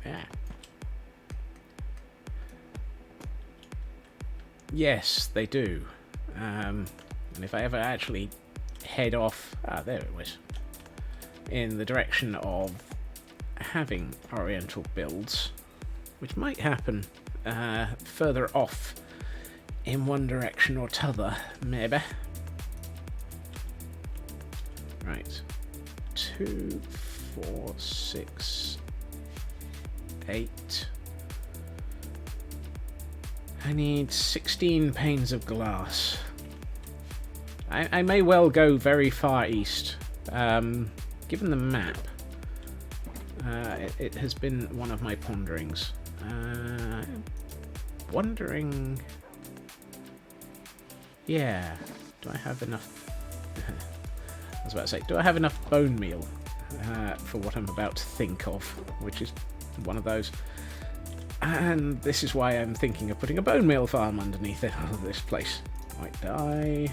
Yeah. Yes, they do. And if I ever actually head off... Ah, there it was. In the direction of having Oriental builds, which might happen further off in one direction or t'other, maybe. Right. 2, 4, 6, 8. I need 16 panes of glass. I may well go very far east. Given the map, it has been one of my ponderings. Wondering... Yeah, do I have enough... I was about to say, do I have enough bone meal for what I'm about to think of, which is one of those. And this is why I'm thinking of putting a bone meal farm underneath this place. White dye.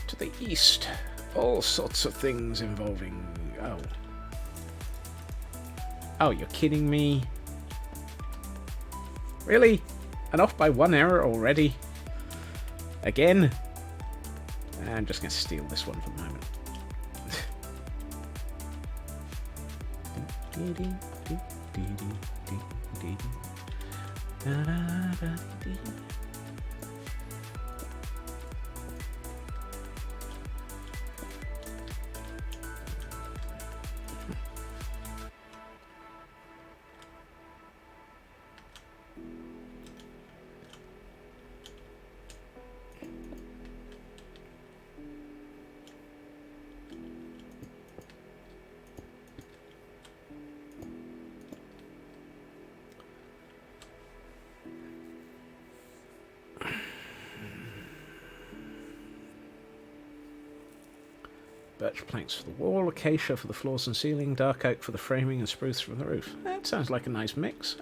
To the east, all sorts of things involving... Oh. Oh, you're kidding me? Really? And off by one error already? Again? I'm just going to steal this one for the moment. Birch planks for the wall, acacia for the floors and ceiling, dark oak for the framing, and spruce for the roof. That sounds like a nice mix.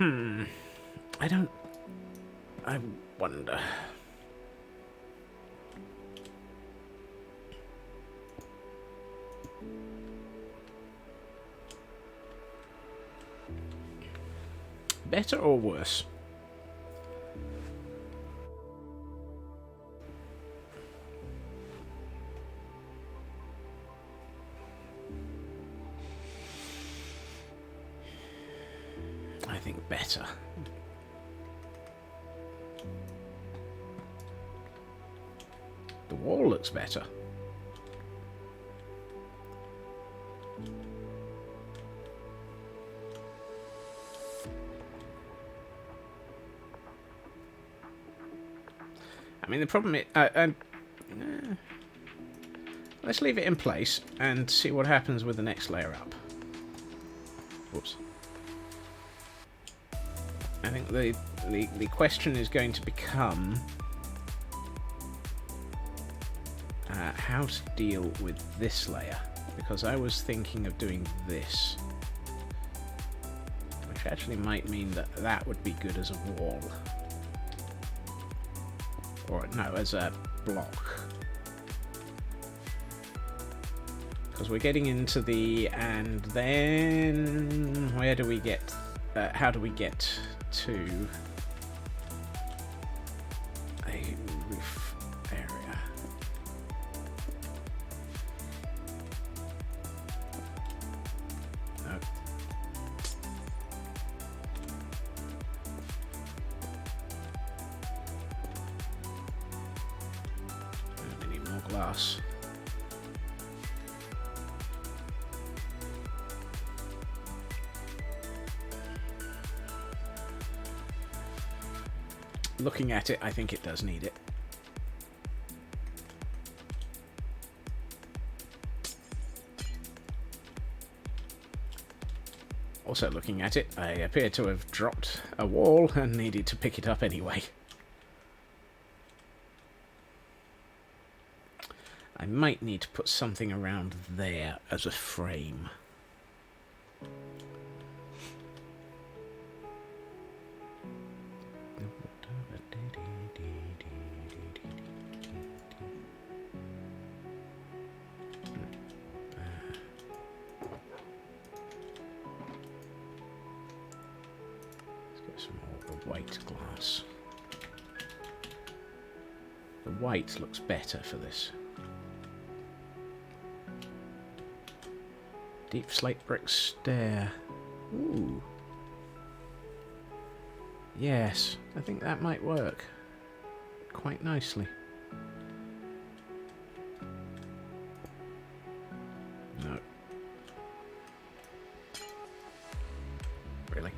I wonder. Better or worse? I think better. The wall looks better. I mean, the problem is... let's leave it in place and see what happens with the next layer up. Whoops. I think the question is going to become how to deal with this layer, because I was thinking of doing this, which actually might mean that that would be good as a wall, or no, as a block, because we're getting into the... and then where do we get... how do we get to a roof area? No. I need more glass. Looking at it, I think it does need it. Also looking at it, I appear to have dropped a wall and needed to pick it up anyway. I might need to put something around there as a frame. Some more of the white glass. The white looks better for this. Deep slate brick stair. Ooh. Yes, I think that might work quite nicely. No. Really?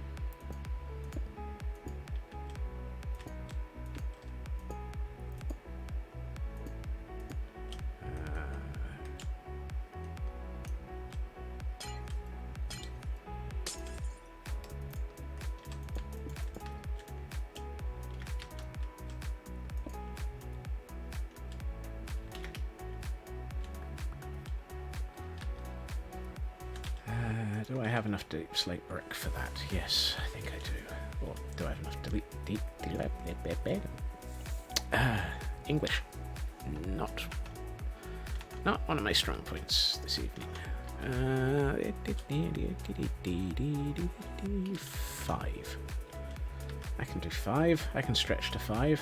Do I have enough deep slate brick for that? Yes, I think I do. Or do I have enough deep English. Not one of my strong points this evening. 5. I can do 5. I can stretch to 5.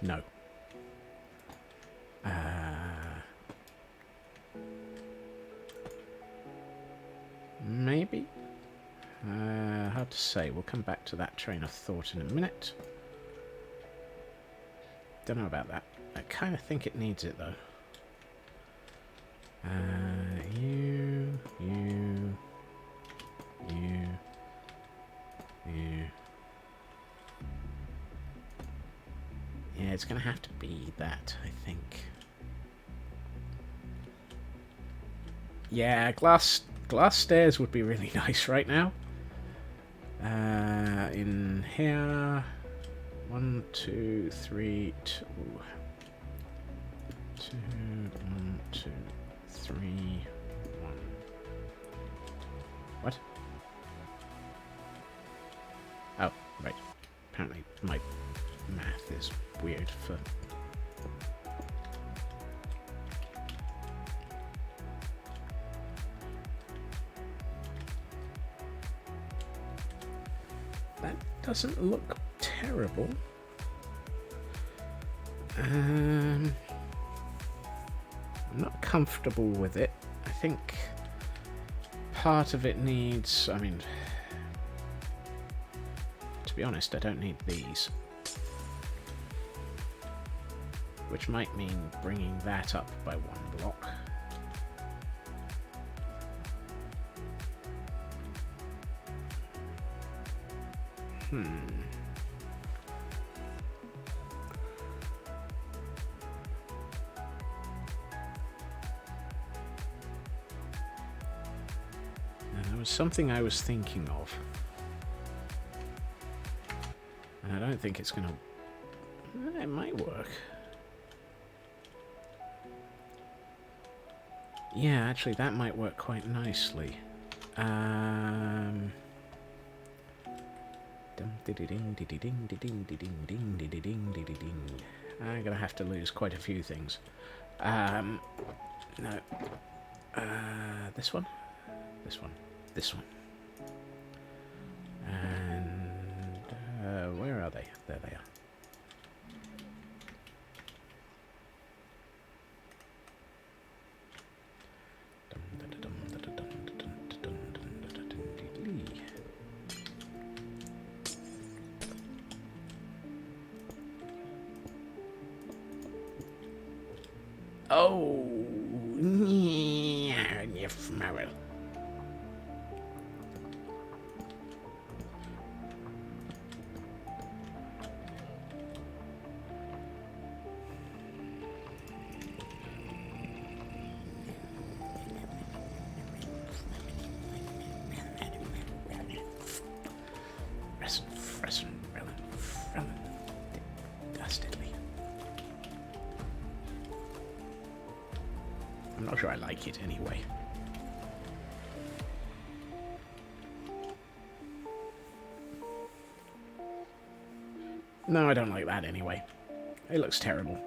No. Maybe? Hard to say. We'll come back to that train of thought in a minute. Don't know about that. I kind of think it needs it, though. You. Yeah, it's going to have to be that, I think. Yeah, glass stairs would be really nice right now. In here, 1, 2, 3, 2, 1, 2, 3, 1. What? Oh, right. Apparently my math is weird for... That doesn't look terrible. I'm not comfortable with it. I think part of it needs... I mean, to be honest, I don't need these. Which might mean bringing that up by 1 block. And there was something I was thinking of. And I don't think it's going to... It might work. Yeah, actually, that might work quite nicely. I'm gonna have to lose quite a few things. No. This one? This one. This one. And where are they? There they are. Oh, yeah, you Merrill. I'm not sure I like it anyway. No, I don't like that anyway. It looks terrible.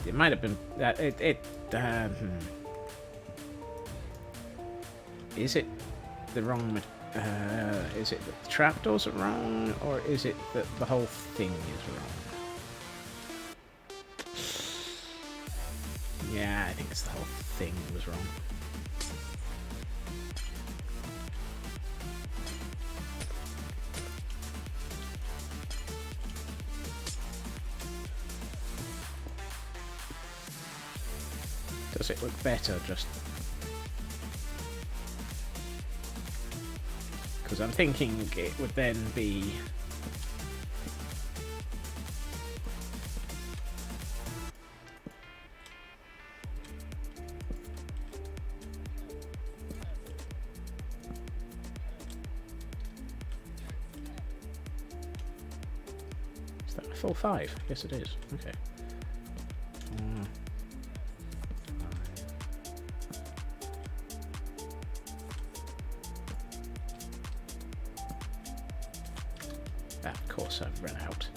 It might have been... Is it the wrong... is it that the trapdoors are wrong, or is it that the whole thing is wrong? Yeah, I think it's the whole thing was wrong. Does it look better just... Because I'm thinking it would then be... Is that a full 5? Yes, it is. Okay. Of course, I've run out.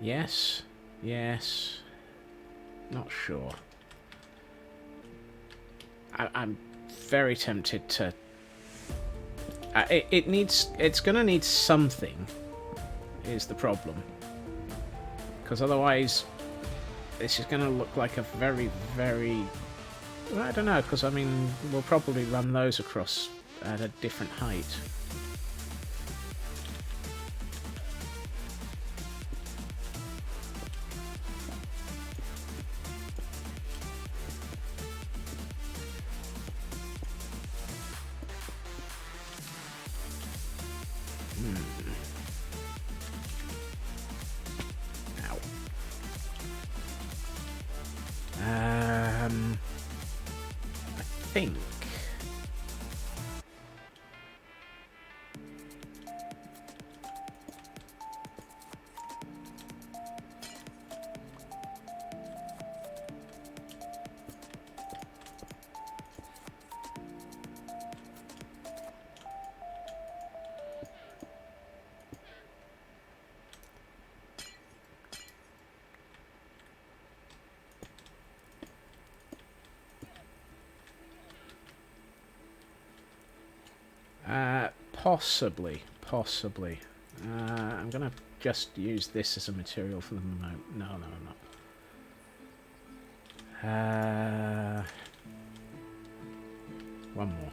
Yes. Yes. Not sure. I'm very tempted to... it needs... It's going to need something, is the problem. Because otherwise, this is going to look like a very, very... Well, I don't know, because, I mean, we'll probably run those across at a different height. I think... Possibly. I'm gonna just use this as a material for the moment. No, I'm not. One more.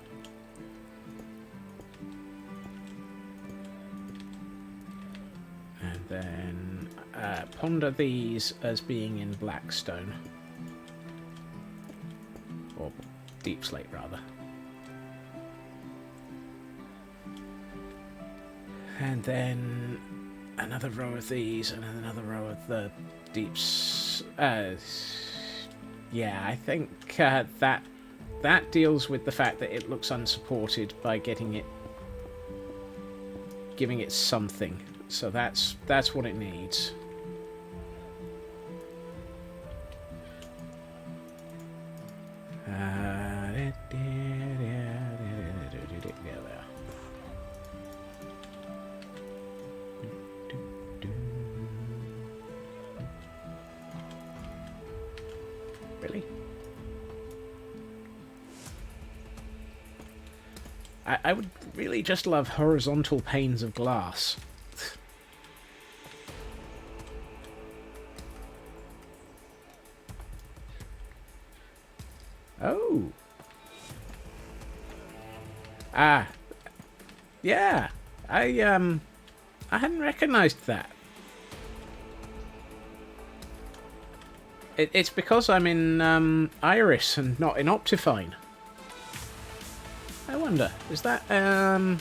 And then ponder these as being in blackstone. Or deep slate, rather. And then another row of these, and then another row of the deeps. Yeah, I think that deals with the fact that it looks unsupported by giving it something. So that's what it needs. Really? I would really just love horizontal panes of glass. Oh. Yeah. I hadn't recognized that. It's because I'm in Iris and not in Optifine. I wonder, is that I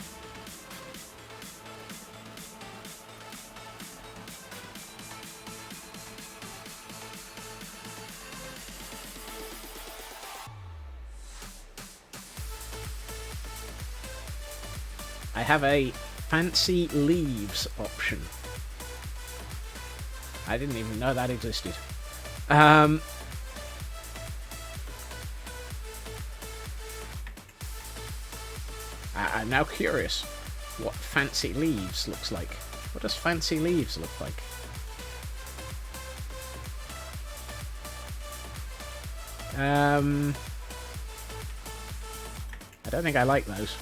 have a fancy leaves option. I didn't even know that existed. I'm now curious what fancy leaves looks like. What does fancy leaves look like? I don't think I like those.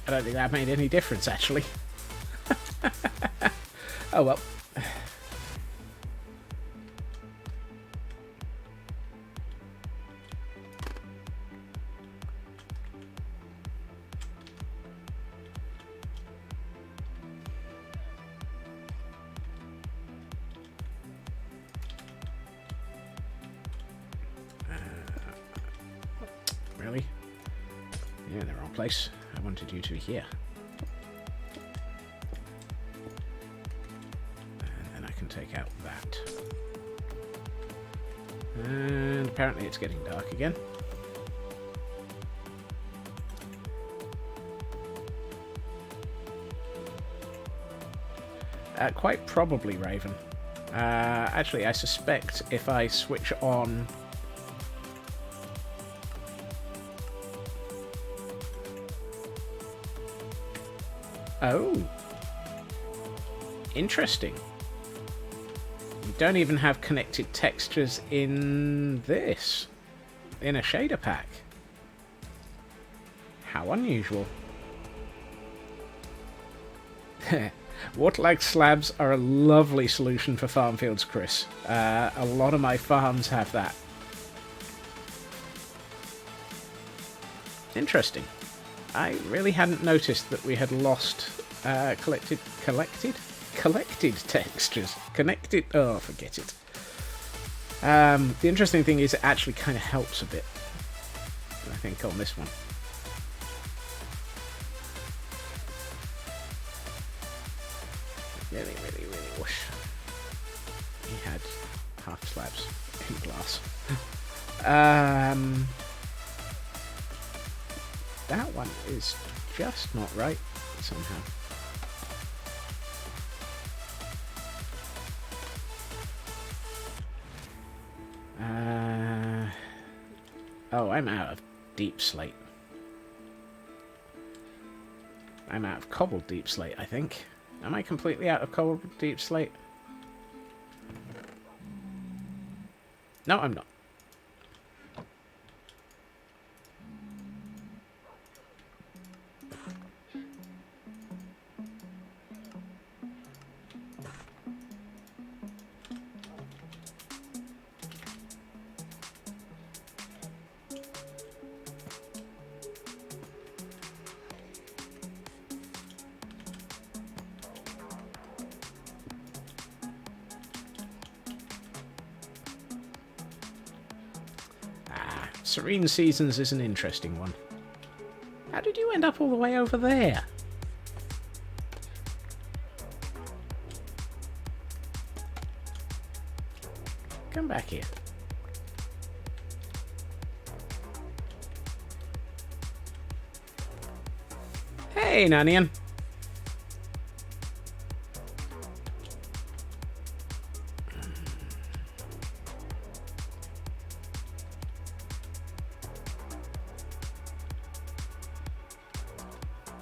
I don't think that made any difference, actually. Oh well. Really? You're in the wrong place. I wanted you to be here. And then I can take out that. And apparently it's getting dark again. Quite probably, Raven. Actually, I suspect if I switch on... Oh. Interesting. We don't even have connected textures in this. In a shader pack. How unusual. Water-lag slabs are a lovely solution for farm fields, Chris. A lot of my farms have that. Interesting. I really hadn't noticed that we had lost collected textures. Connected... Oh, forget it. The interesting thing is it actually kind of helps a bit, I think, on this one. Really, really, really wish he had half slabs in glass. That one is just not right somehow. Oh, I'm out of deep slate. I'm out of cobbled deep slate, I think. Am I completely out of cobbled deep slate? No, I'm not. Serene Seasons is an interesting one. How did you end up all the way over there? Come back here. Hey, Nanian.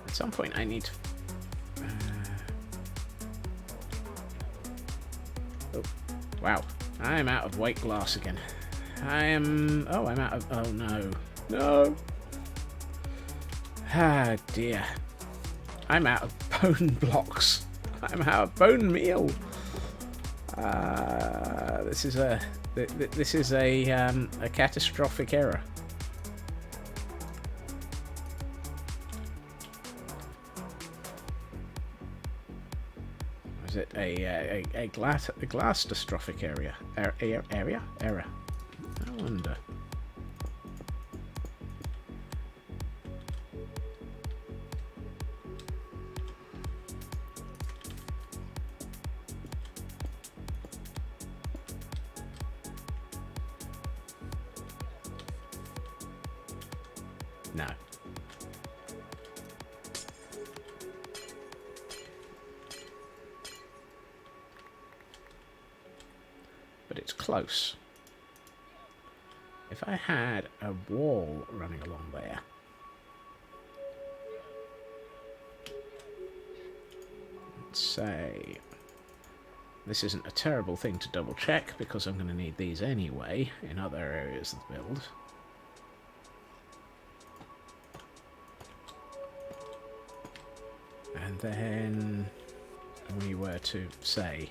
At some point I need to... Oh, wow. I'm out of white glass again. I am... Oh, I'm out of... Oh, no. No! Ah, dear. I'm out of bone blocks. I'm out of bone meal. This is a... This is a catastrophic error. is it a glass dystrophic area? Error. I wonder. No. But it's close. If I had a wall running along there, let's say this isn't a terrible thing to double check because I'm going to need these anyway in other areas of the build. And then we were to say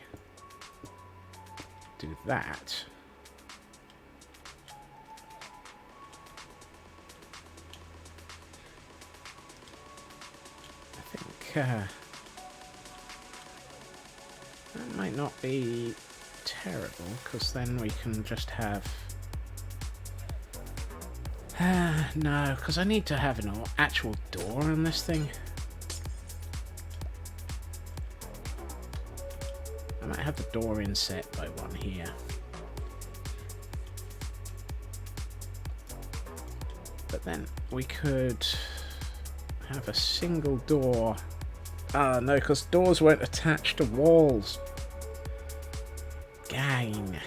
do that. I think that might not be terrible because then we can just have no, because I need to have an actual door on this thing. I might have the door inset by one here. But then we could have a single door. Ah, no, because doors won't attach to walls. Gang.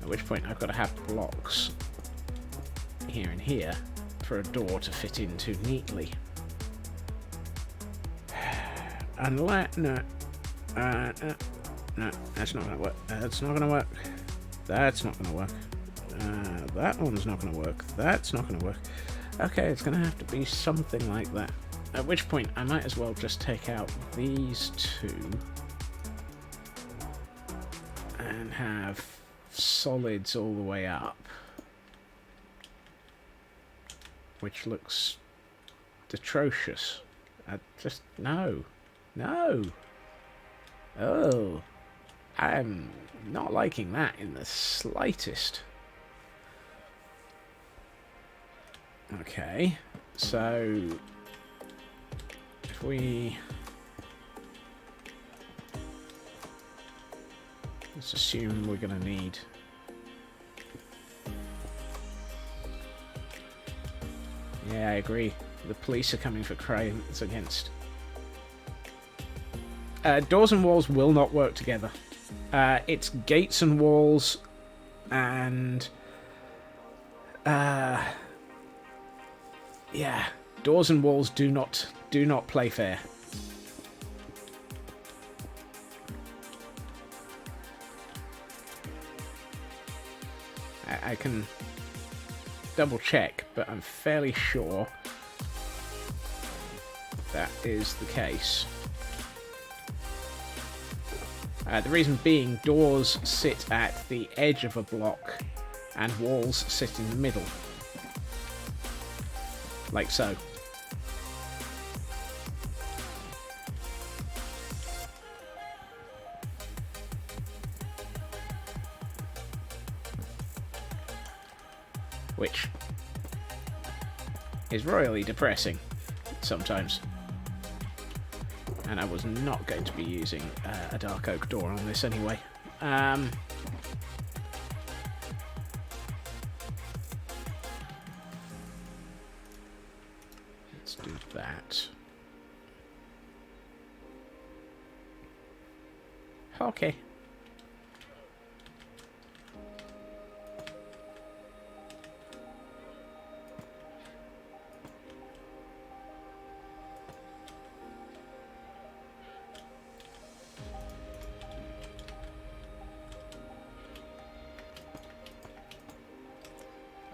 At which point I've got to have blocks here and here for a door to fit into neatly. Unless no, that's not gonna work. That's not gonna work. That's not gonna work. That one's not gonna work. That's not gonna work. Okay, it's gonna have to be something like that. At which point I might as well just take out these two and have solids all the way up, which looks atrocious. Just no. No! Oh, I'm not liking that in the slightest. Okay, so if we... let's assume we're going to need... yeah, I agree. The police are coming for crimes against... doors and walls will not work together. It's gates and walls and... yeah, doors and walls do not play fair. I can double check, but I'm fairly sure that is the case. The reason being, doors sit at the edge of a block and walls sit in the middle. Like so. Which is royally depressing sometimes. And I was not going to be using a dark oak door on this anyway. Let's do that. Okay.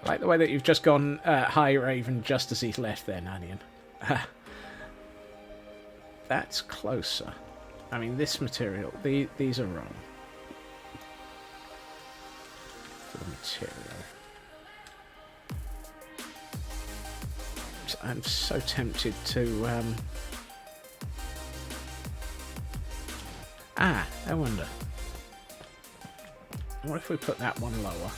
I like the way that you've just gone high Raven just as he's left there, Nanian. That's closer. I mean, this material, these are wrong. For the material. I'm so tempted to Ah, I wonder. What if we put that one lower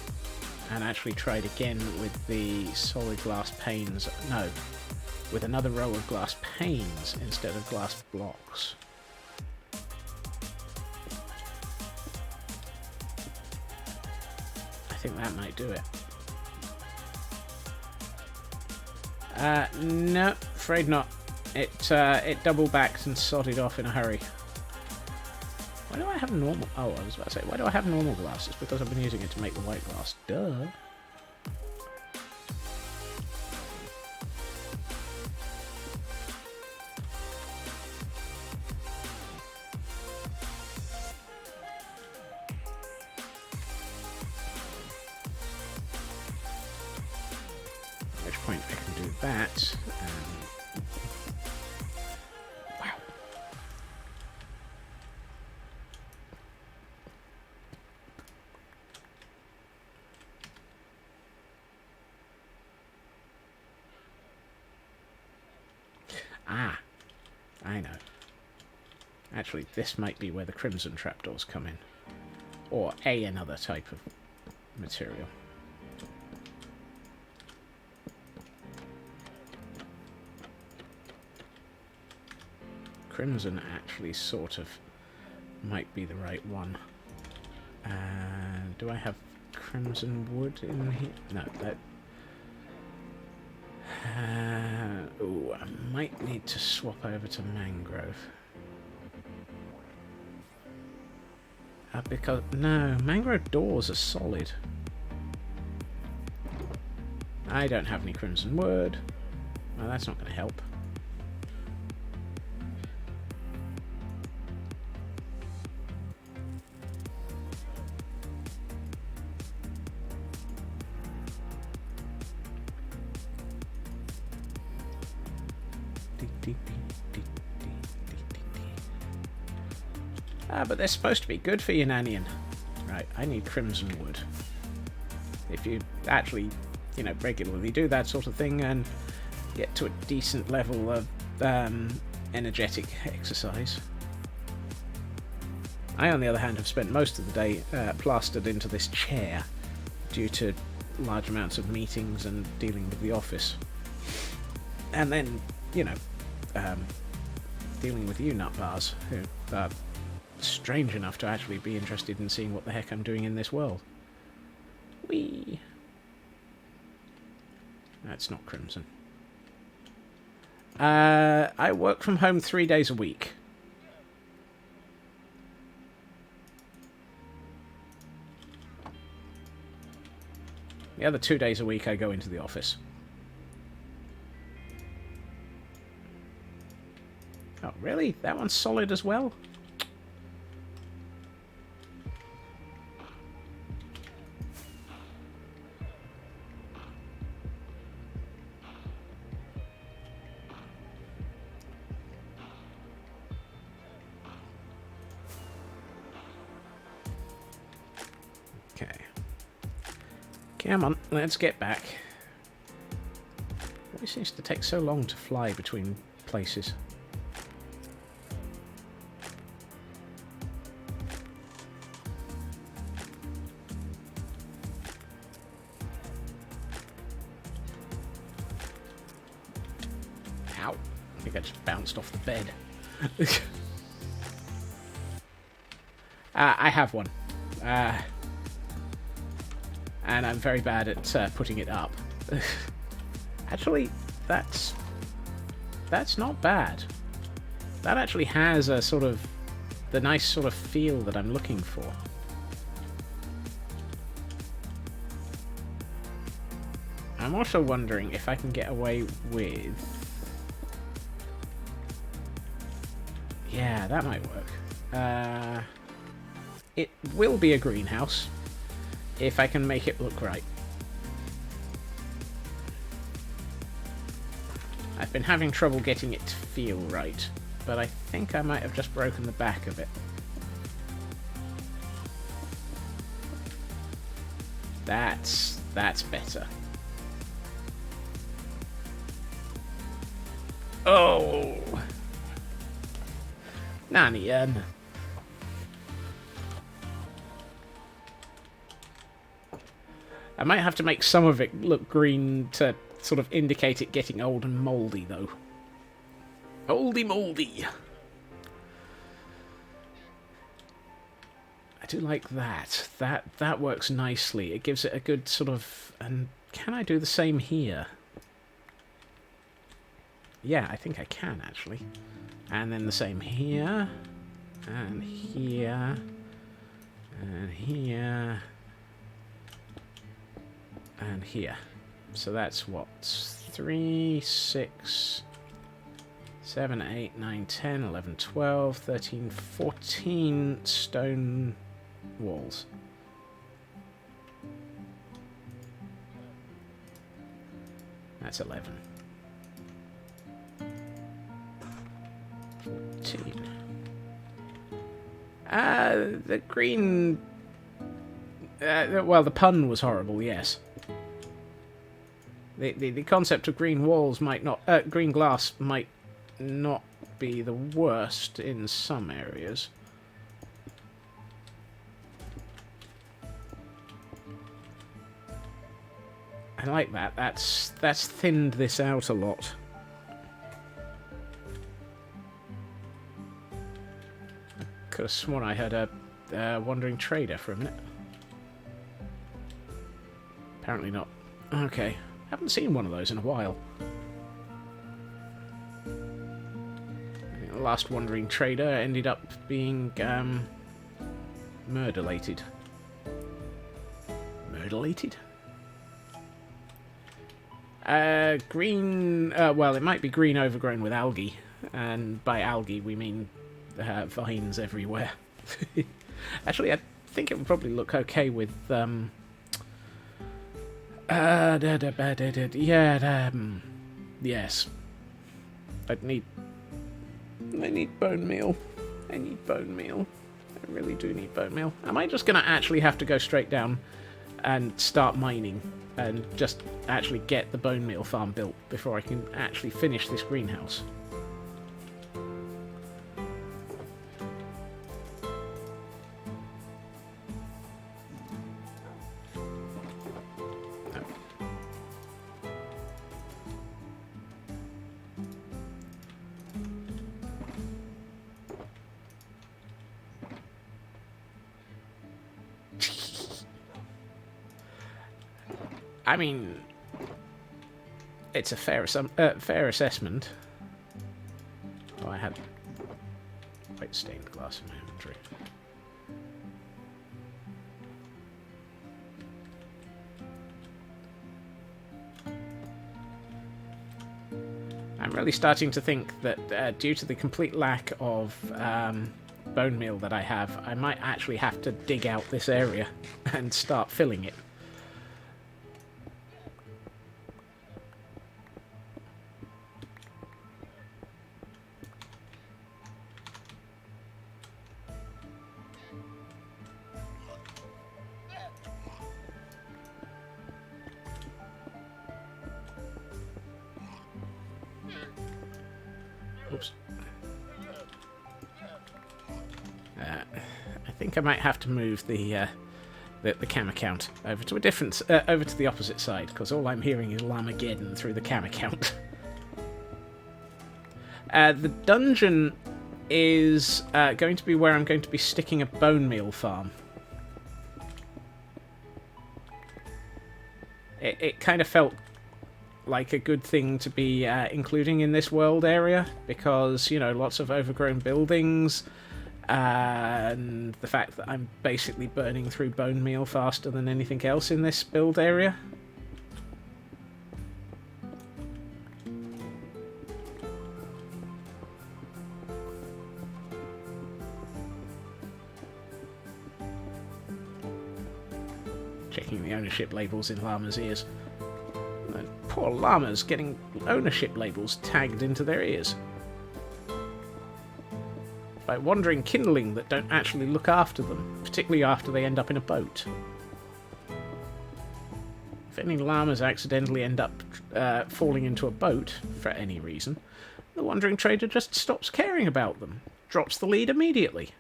and actually tried again with the solid glass panes? No, with another row of glass panes instead of glass blocks. I think that might do it. No, afraid not. It double backed and sodded off in a hurry. Why do I have normal... Oh, I was about to say, why do I have normal glass? It's because I've been using it to make the white glass. Duh. At which point I can do that. Wow. Ah, I know. Actually, this might be where the crimson trapdoors come in. Or another type of material. Crimson actually sort of might be the right one. Do I have crimson wood in here? No, that... ooh, I might need to swap over to mangrove. Because... no, mangrove doors are solid. I don't have any crimson wood. Well, that's not going to help. But they're supposed to be good for you, Nannian. Right, I need crimson wood. If you actually, you know, regularly do that sort of thing and get to a decent level of energetic exercise. I, on the other hand, have spent most of the day plastered into this chair due to large amounts of meetings and dealing with the office. And then, you know, dealing with you nutbars who are strange enough to actually be interested in seeing what the heck I'm doing in this world. Whee! That's not crimson. I work from home 3 days a week. The other 2 days a week I go into the office. Oh, really? That one's solid as well? Okay. Come on, let's get back. Why seems to take so long to fly between places? Ow. I think I just bounced off the bed. I have one. And I'm very bad at putting it up. Actually, that's not bad. That actually has a sort of the nice sort of feel that I'm looking for. I'm also wondering if I can get away with... yeah, that might work. It will be a greenhouse if I can make it look right. I've been having trouble getting it to feel right, but I think I might have just broken the back of it. That's better. Oh! Nannian. I might have to make some of it look green to sort of indicate it getting old and mouldy, though. Oldie mouldy. I do like that. That works nicely. It gives it a good sort of... And can I do the same here? Yeah, I think I can, actually. And then the same here. And here. And here. And here. So that's what? 3, 6, 7, 8, 9, 10, 11, 12, 13, 14 stone walls. That's 11. 14. The green... well, the pun was horrible, yes. The concept of green walls might not... green glass might not be the worst in some areas. I like that. That's thinned this out a lot. I could have sworn I heard a wandering trader for a minute. Apparently not. Okay. Haven't seen one of those in a while. I think the last wandering trader ended up being murderlated. Murderlated? Green... well, it might be green overgrown with algae. And by algae, we mean vines everywhere. Actually, I think it would probably look okay with... yes. I need bone meal. I need bone meal. I really do need bone meal. Am I just going to actually have to go straight down and start mining and just actually get the bone meal farm built before I can actually finish this greenhouse? I mean, it's a fair assessment. Oh, I had white stained glass in my inventory. I'm really starting to think that due to the complete lack of bone meal that I have, I might actually have to dig out this area and start filling it. Oops. I think I might have to move the cam account over to a different, over to the opposite side, because all I'm hearing is Lamageddon through the cam account. The dungeon is going to be where I'm going to be sticking a bone meal farm. It kind of felt like a good thing to be including in this world area, because, you know, lots of overgrown buildings, and the fact that I'm basically burning through bone meal faster than anything else in this build area. Checking the ownership labels in llamas' ears. Poor llamas getting ownership labels tagged into their ears by wandering kindling that don't actually look after them, particularly after they end up in a boat. If any llamas accidentally end up falling into a boat for any reason, the wandering trader just stops caring about them, drops the lead immediately.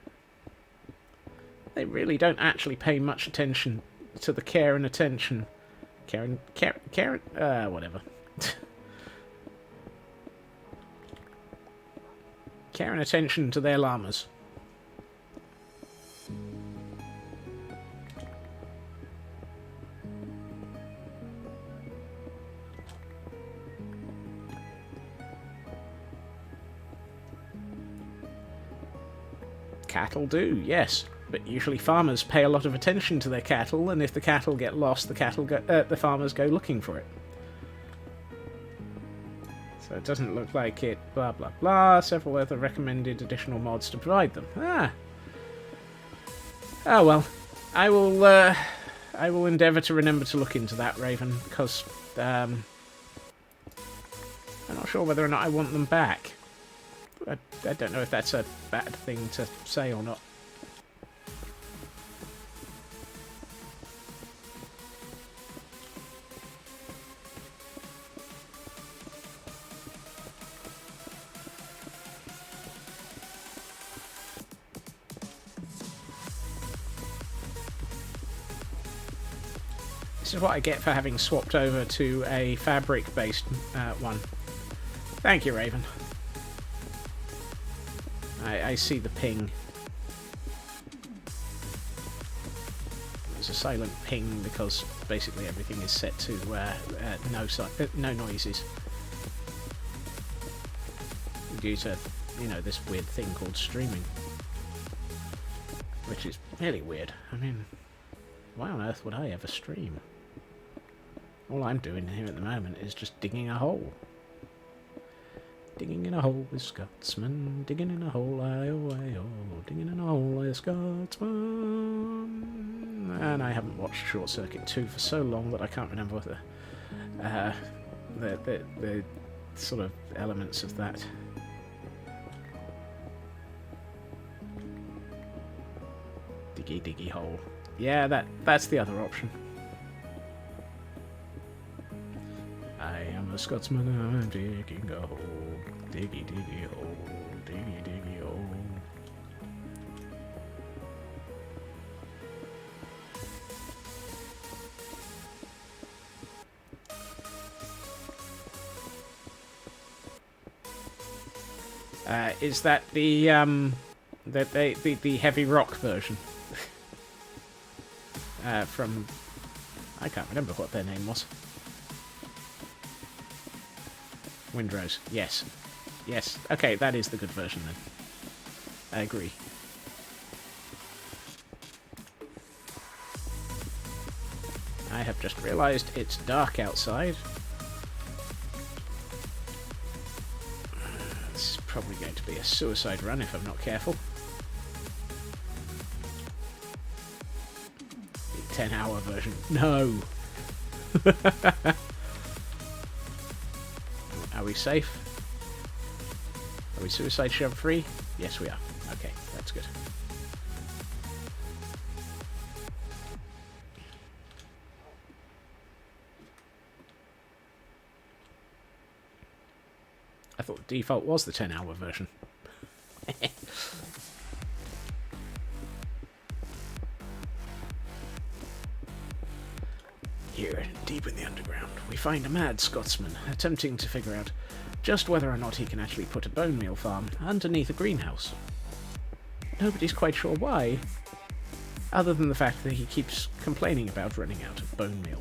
They really don't actually pay much attention to the care and attention Karen, whatever. Care and attention to their llamas. Cattle do, yes, but usually farmers pay a lot of attention to their cattle, and if the cattle get lost, the farmers go looking for it. So it doesn't look like it, blah blah blah. Several other recommended additional mods to provide them. Oh well. I will endeavour to remember to look into that, Raven, because I'm not sure whether or not I want them back. I don't know if that's a bad thing to say or not. This is what I get for having swapped over to a fabric-based one. Thank you, Raven. I see the ping. There's a silent ping because basically everything is set to no noises. Due to, this weird thing called streaming. Which is really weird. I mean, why on earth would I ever stream? All I'm doing here at the moment is just digging a hole. Digging in a hole with Scotsman, digging in a hole, I-oh, digging in a hole with Scotsman. And I haven't watched Short Circuit 2 for so long that I can't remember what the sort of elements of that. Diggy hole. Yeah, that's the other option. I am a Scotsman, I'm digging a hole. Diggy hole. Diggy hole. Is that the heavy rock version? From... I can't remember what their name was. Windrose. Yes. Yes. Okay, that is the good version then. I agree. I have just realised it's dark outside. This is probably going to be a suicide run if I'm not careful. 10-hour version. No! Are we safe? Are we suicide shove free? Yes, we are. Okay, that's good. I thought the default was the 10-hour version. Here, deep in the underground, we find a mad Scotsman attempting to figure out just whether or not he can actually put a bone meal farm underneath a greenhouse. Nobody's quite sure why, other than the fact that he keeps complaining about running out of bone meal.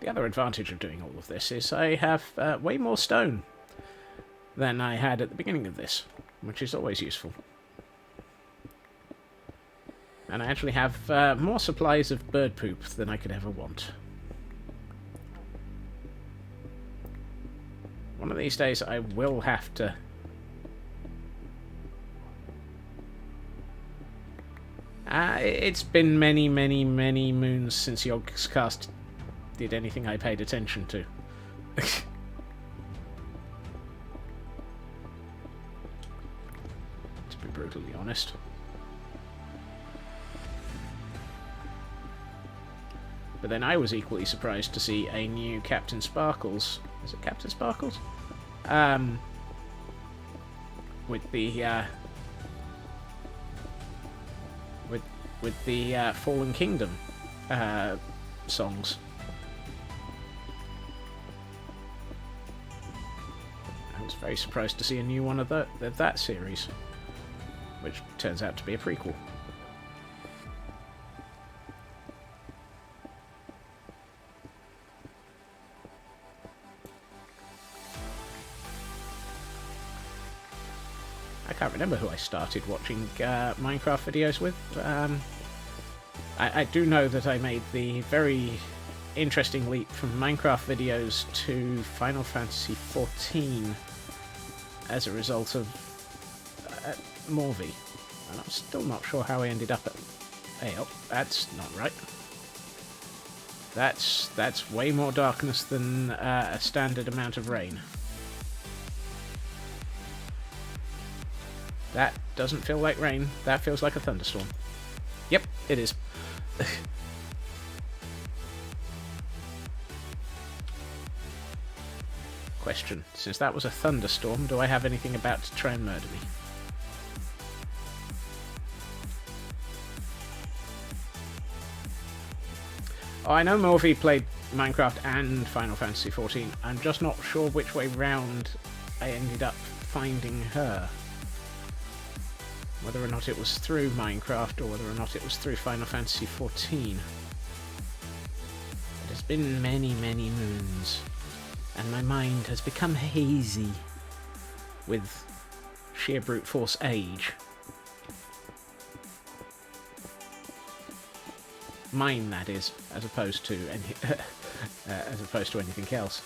The other advantage of doing all of this is I have way more stone than I had at the beginning of this, which is always useful. And I actually have more supplies of bird poop than I could ever want. One of these days I will have to... it's been many, many, many moons since Yogscast did anything I paid attention to. To be brutally honest. But then I was equally surprised to see a new Captain Sparkles. Is it Captain Sparkles? With the with the Fallen Kingdom songs. I was very surprised to see a new one of that series, which turns out to be a prequel. I can't remember who I started watching Minecraft videos with. I do know that I made the very interesting leap from Minecraft videos to Final Fantasy XIV as a result of Morvi. And I'm still not sure how I ended up at... Hey, oh, that's not right. That's way more darkness than a standard amount of rain. That doesn't feel like rain. That feels like a thunderstorm. Yep, it is. Question. Since that was a thunderstorm, do I have anything about to try and murder me? Oh, I know Morphe played Minecraft and Final Fantasy XIV. I'm just not sure which way round I ended up finding her. Whether or not it was through Minecraft or whether or not it was through Final Fantasy XIV. It has been many, many moons, and my mind has become hazy with sheer brute force age. Mine, that is, as opposed to anything else.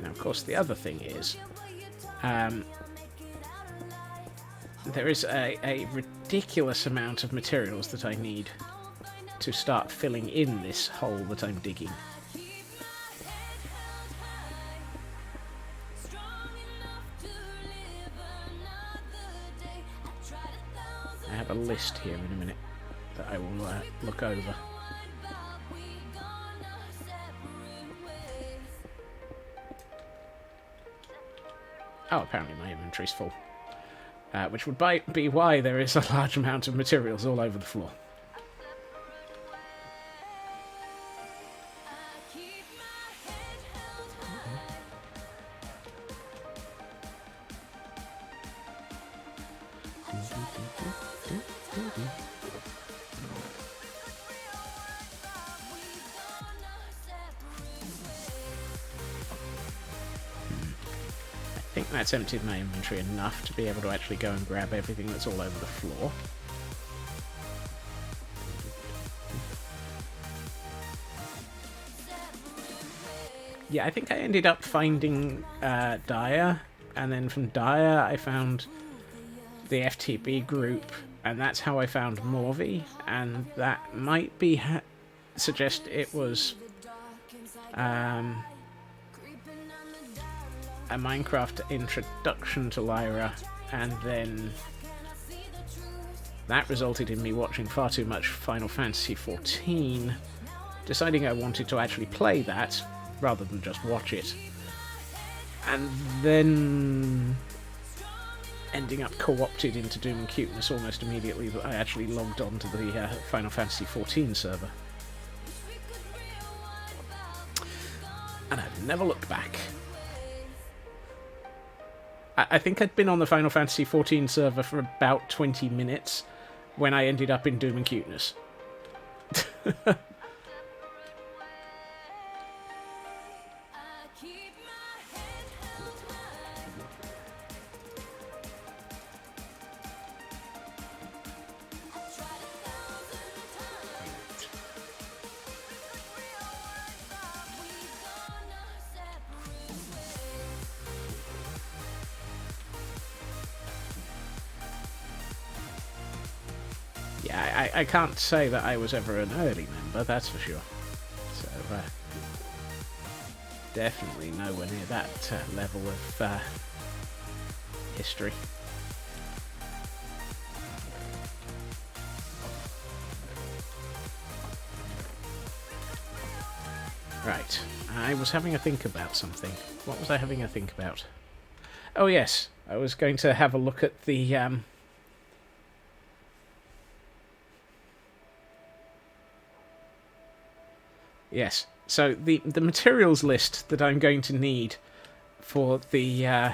Now, of course, the other thing is, there is a ridiculous amount of materials that I need to start filling in this hole that I'm digging. I have a list here in a minute that I will look over. Oh, apparently my inventory's full. Which would be why there is a large amount of materials all over the floor. I think that's emptied my inventory enough to be able to actually go and grab everything that's all over the floor. Yeah, I think I ended up finding Dyer, and then from Dyer I found the FTB group, and that's how I found Morvi, and that might be suggest it was a Minecraft introduction to Lyra, and then that resulted in me watching far too much Final Fantasy XIV, deciding I wanted to actually play that rather than just watch it, and then ending up co-opted into Doom and Cuteness almost immediately that I actually logged on to the Final Fantasy XIV server. And I've never looked back. I think I'd been on the Final Fantasy XIV server for about 20 minutes when I ended up in Doom and Cuteness. Yeah, I can't say that I was ever an early member, that's for sure. So, definitely nowhere near that level of history. Right, I was having a think about something. What was I having a think about? Oh yes, I was going to have a look at the yes. So the materials list that I'm going to need for the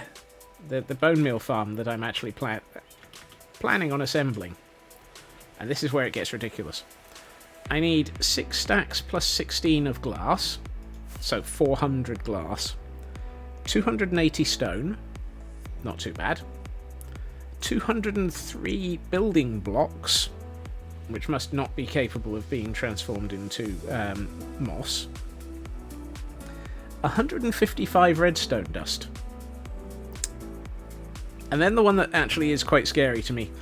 bone meal farm that I'm actually planning on assembling, and this is where it gets ridiculous. I need 6 stacks plus 16 of glass, so 400 glass, 280 stone, not too bad, 203 building blocks, which must not be capable of being transformed into moss, 155 redstone dust, and then the one that actually is quite scary to me,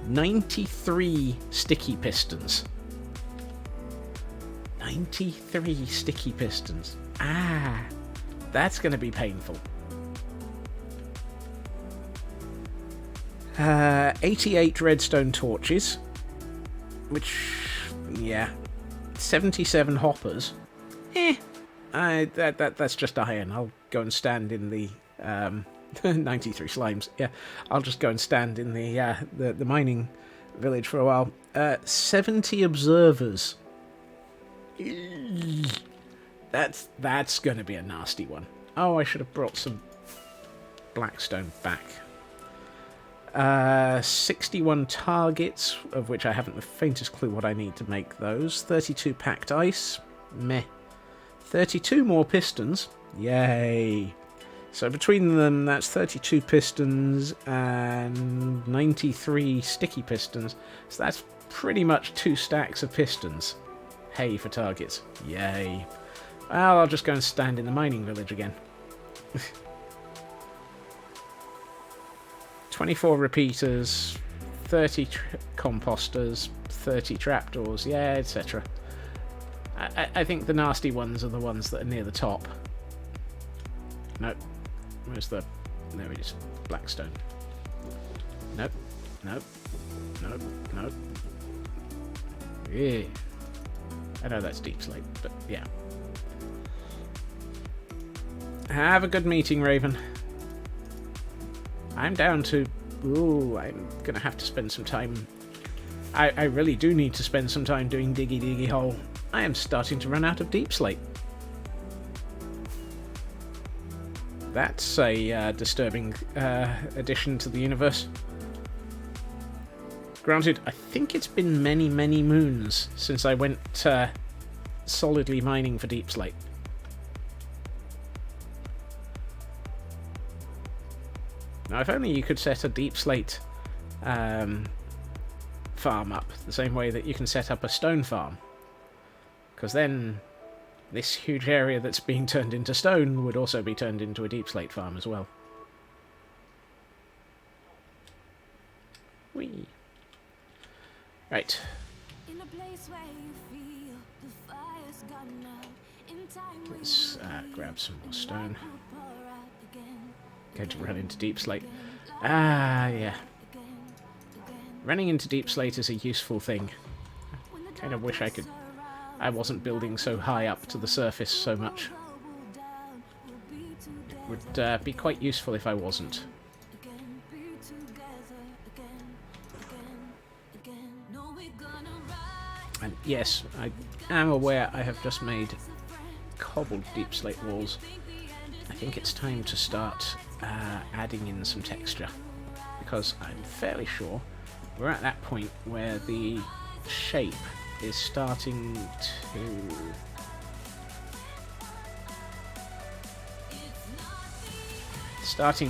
93 sticky pistons. 93 sticky pistons. Ah, that's going to be painful. 88 redstone torches, which, yeah, 77 hoppers. That's just iron. I'll go and stand in the 93 slimes. Yeah, I'll just go and stand in the mining village for a while. 70 observers. That's going to be a nasty one. Oh, I should have brought some blackstone back. 61 targets, of which I haven't the faintest clue what I need to make those. 32 packed ice. Meh. 32 more pistons. Yay. So between them, that's 32 pistons and 93 sticky pistons. So that's pretty much 2 stacks of pistons. Hay for targets. Yay. Well, I'll just go and stand in the mining village again. 24 repeaters, 30 composters, 30 trapdoors, yeah, etc. I think the nasty ones are the ones that are near the top. Nope. Where's the... There it is. Blackstone. Nope. Nope. Nope. Nope. Yeah. I know that's deep slate, but yeah. Have a good meeting, Raven. I'm down to... Ooh, I'm going to have to spend some time... I really do need to spend some time doing Diggy Diggy Hole. I am starting to run out of deep slate. That's a disturbing addition to the universe. Granted, I think it's been many, many moons since I went solidly mining for deep slate. Now, if only you could set a deep slate farm up the same way that you can set up a stone farm. Because then this huge area that's being turned into stone would also be turned into a deep slate farm as well. Whee! Right. Let's grab some more stone. Going to run into deep slate. Ah, yeah. Running into deep slate is a useful thing. Kind of wish I wasn't building so high up to the surface so much. It would be quite useful if I wasn't. And yes, I am aware I have just made cobbled deep slate walls. I think it's time to start adding in some texture, because I'm fairly sure we're at that point where the shape is starting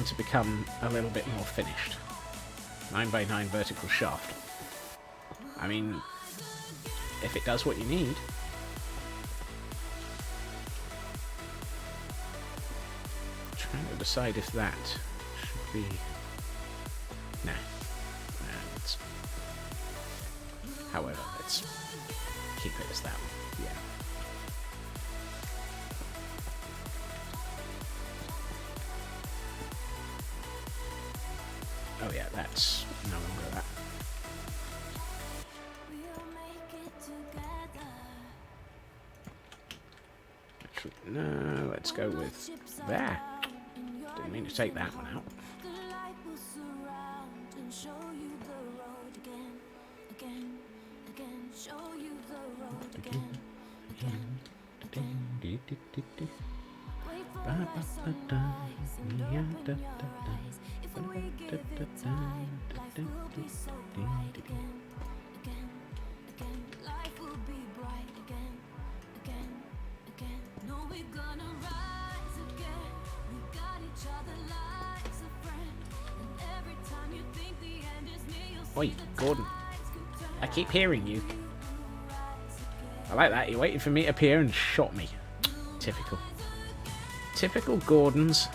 to become a little bit more finished. 9x9 vertical shaft. I mean, if it does what you need. Trying to decide if that should be... Nah. However, let's keep it as that one. Yeah. Oh yeah, that's no longer that. Actually, no, let's go with that. Didn't mean to take that one out. Oi, Gordon. I keep hearing you. I like that. He waited for me to appear and shot me. Typical. Typical Gordons.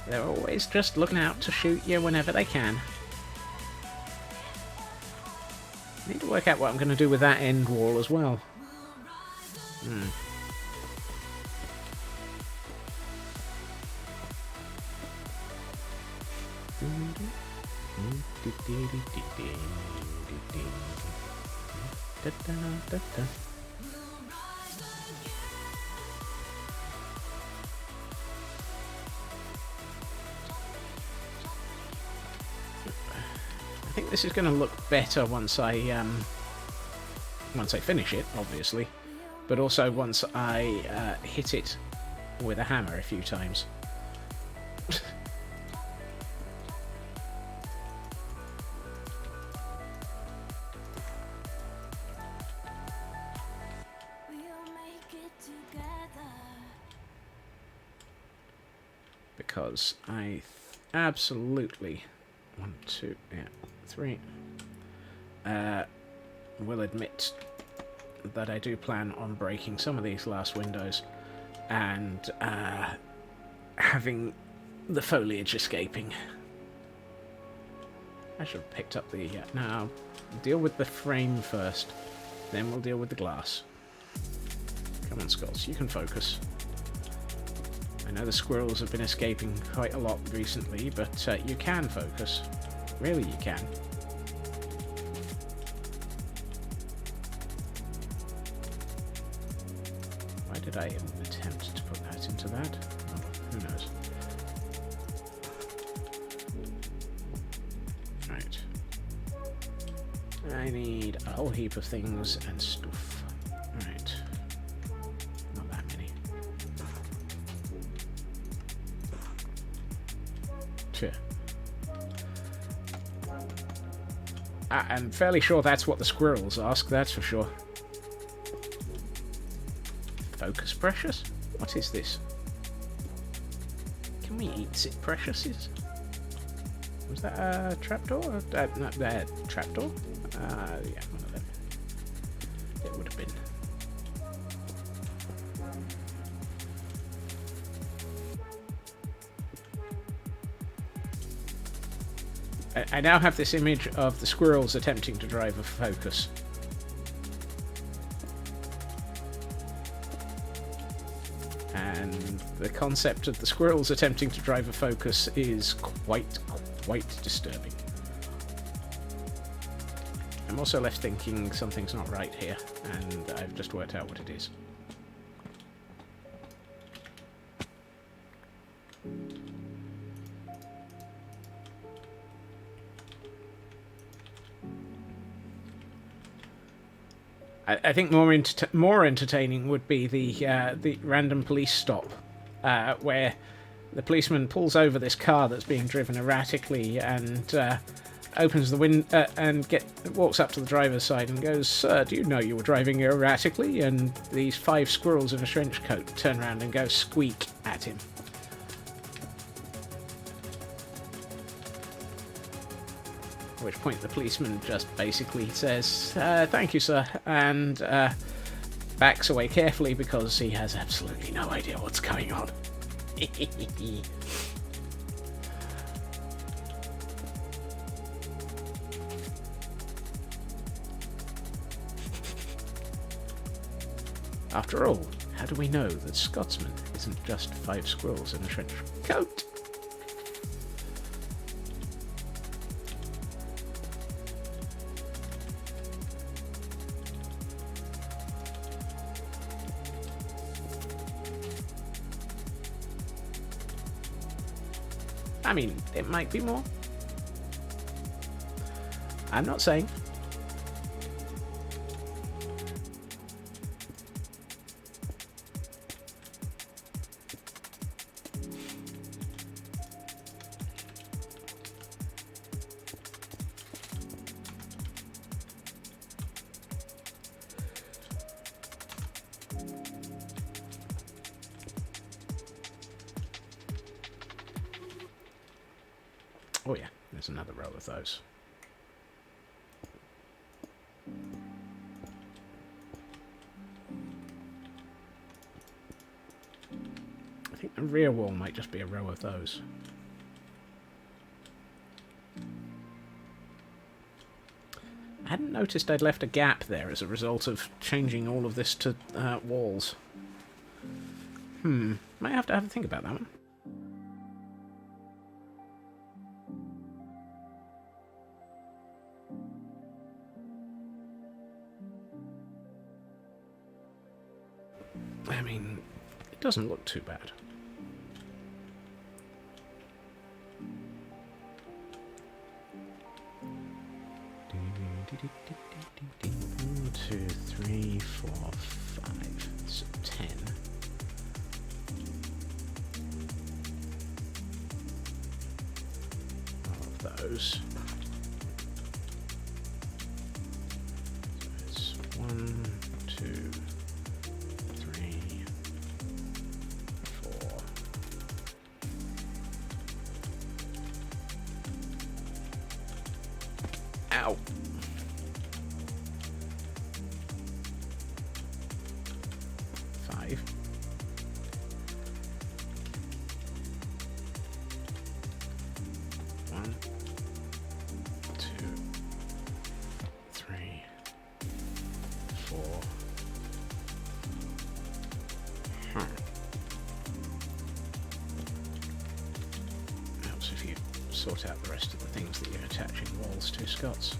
They're always just looking out to shoot you whenever they can. I need to work out what I'm going to do with that end wall as well. I think this is going to look better once I finish it, obviously, but also once I hit it with a hammer a few times. Because I absolutely 1, 2, 3 will admit that I do plan on breaking some of these last windows and having the foliage escaping. I should have picked up the... no, I'll deal with the frame first, then we'll deal with the glass. Come on, Skulls, you can focus. I know the squirrels have been escaping quite a lot recently, but you can focus. Really, you can. Why did I even attempt to put that into that? Oh, who knows? Right. I need a whole heap of things and stuff. Right. Not that many. Sure. I'm fairly sure that's what the squirrels ask, that's for sure. Focus precious? What is this? Can we eat it preciouses? Was that a trapdoor? No, trapdoor? Yeah, one of them. It would have been. I now have this image of the squirrels attempting to drive a focus. And the concept of the squirrels attempting to drive a focus is quite disturbing. I'm also left thinking something's not right here, and I've just worked out what it is. I think more entertaining would be the random police stop, where the policeman pulls over this car that's being driven erratically and opens the window and walks up to the driver's side and goes, "Sir, do you know you were driving erratically?" And these 5 squirrels in a trench coat turn around and go squeak at him. At which point the policeman just basically says, "Thank you, sir," and backs away carefully because he has absolutely no idea what's going on. After all, how do we know that Scotsman isn't just 5 squirrels in a trench coat? I mean, it might be more. I'm not saying. Oh yeah, there's another row of those. I think the rear wall might just be a row of those. I hadn't noticed I'd left a gap there as a result of changing all of this to walls. Might have to have a think about that one. I mean, it doesn't look too bad. One, 2, 3, 4, 5. So 10. All of those. So it's 1, 2, 3, 4. Ow. 5. 1, 2, 3, 4. Helps if you sort out the rest of the things that you're attaching walls to, Scots.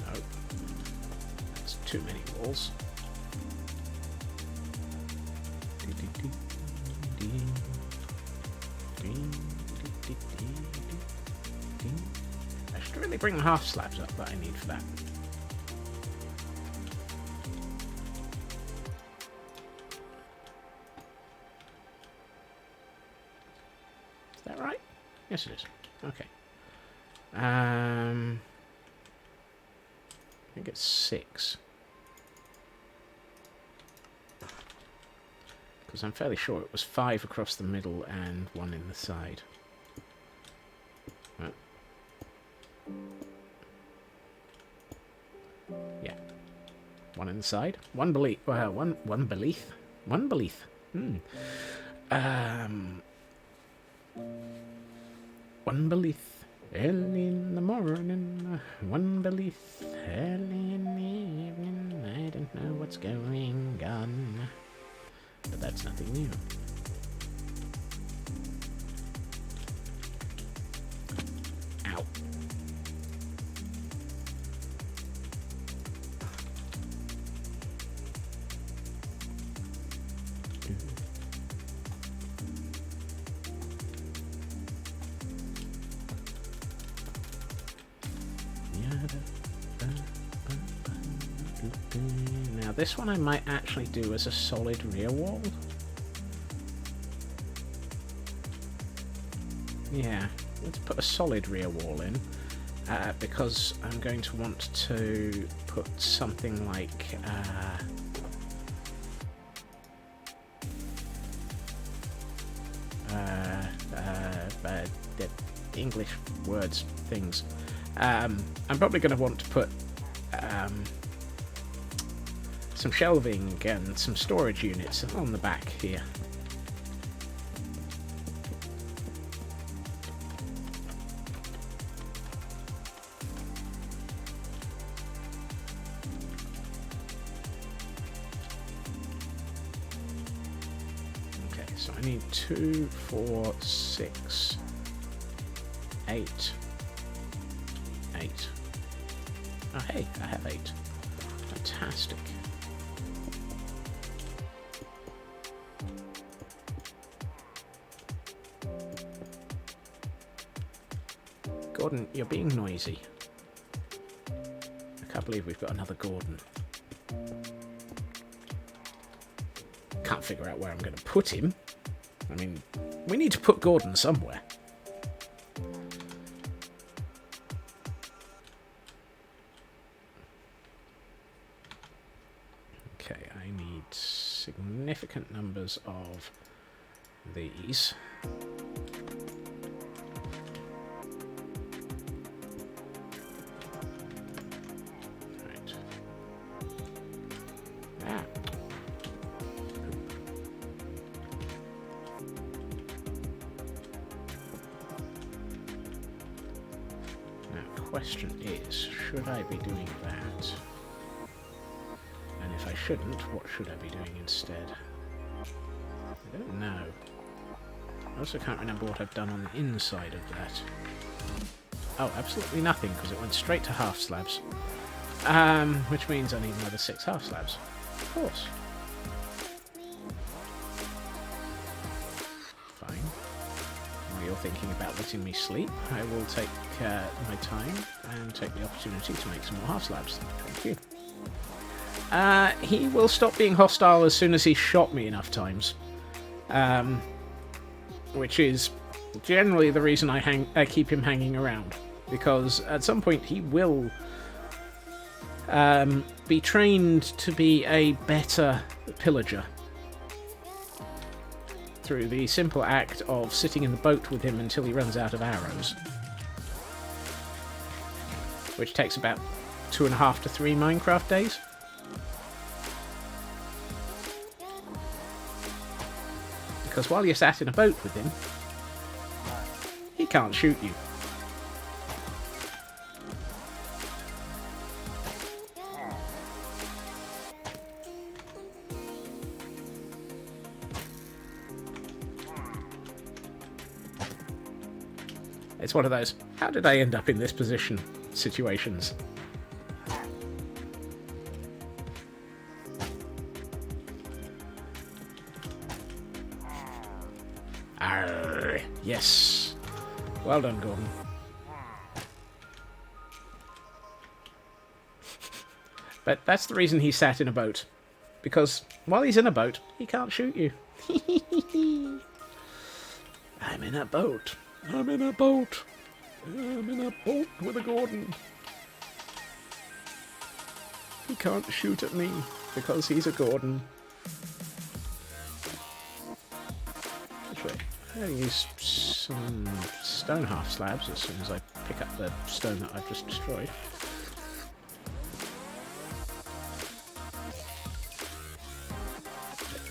No, that's too many walls. I should really bring the half slabs up that I need for that. Is that right? Yes, it is. Okay. I think it's 6. Because I'm fairly sure it was 5 across the middle and 1 in the side. Right. Yeah. 1 in the side. 1 belief. Well, one belief. 1 belief. 1 belief. Early in the morning. 1 belief. Early in the evening. I don't know what's going on. But that's nothing new. Ow. Now this one I might actually do as a solid rear wall. Yeah, let's put a solid rear wall in, because I'm going to want to put something like the English words things. I'm probably going to want to put some shelving and some storage units on the back here. So I need 2, 4, 6, 8. 8. Oh, hey, I have 8. Fantastic. Gordon, you're being noisy. I can't believe we've got another Gordon. Can't figure out where I'm going to put him. I mean, we need to put Gordon somewhere. Okay, I need significant numbers of these. Right. Ah. Question is, should I be doing that? And if I shouldn't, what should I be doing instead? I don't know. I also can't remember what I've done on the inside of that. Oh, absolutely nothing, because it went straight to half slabs. Which means I need another 6 half slabs. Of course. Fine. While you're thinking about letting me sleep, I will take my time and take the opportunity to make some more half slabs. Thank you. He will stop being hostile as soon as he's shot me enough times. Which is generally the reason I keep him hanging around. Because at some point he will be trained to be a better pillager. Through the simple act of sitting in the boat with him until he runs out of arrows. Which takes about 2.5 to 3 Minecraft days. Because while you're sat in a boat with him, he can't shoot you. It's one of those, how did I end up in this position situations. Arr, yes. Well done, Gordon. But that's the reason he sat in a boat. Because while he's in a boat, he can't shoot you. I'm in a boat. I'm in a boat. I'm in a boat with a Gordon. He can't shoot at me because he's a Gordon. Actually, I'll use some stone half slabs as soon as I pick up the stone that I've just destroyed.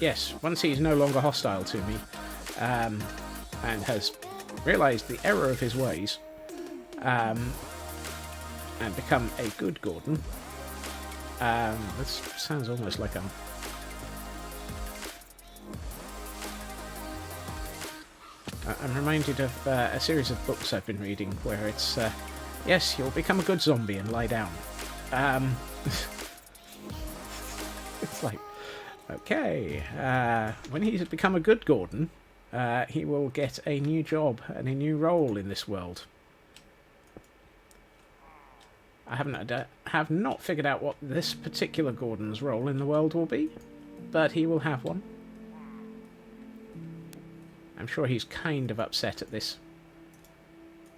Yes, once he's no longer hostile to me, and has realised the error of his ways, and become a good Gordon. This sounds almost like I'm reminded of a series of books I've been reading where it's, yes, you'll become a good zombie and lie down. It's like, okay, when he's become a good Gordon, he will get a new job and a new role in this world. I have not figured out what this particular Gordon's role in the world will be, but he will have one. I'm sure he's kind of upset at this.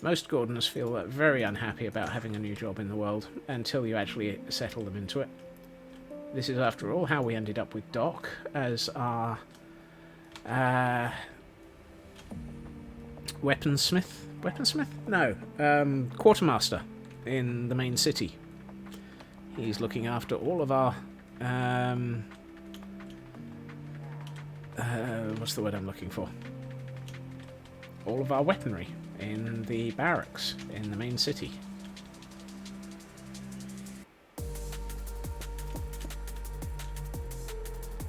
Most Gordons feel very unhappy about having a new job in the world until you actually settle them into it. This is, after all, how we ended up with Doc as our weaponsmith? Weaponsmith? No, quartermaster in the main city. He's looking after all of our what's the word I'm looking for? All of our weaponry in the barracks in the main city.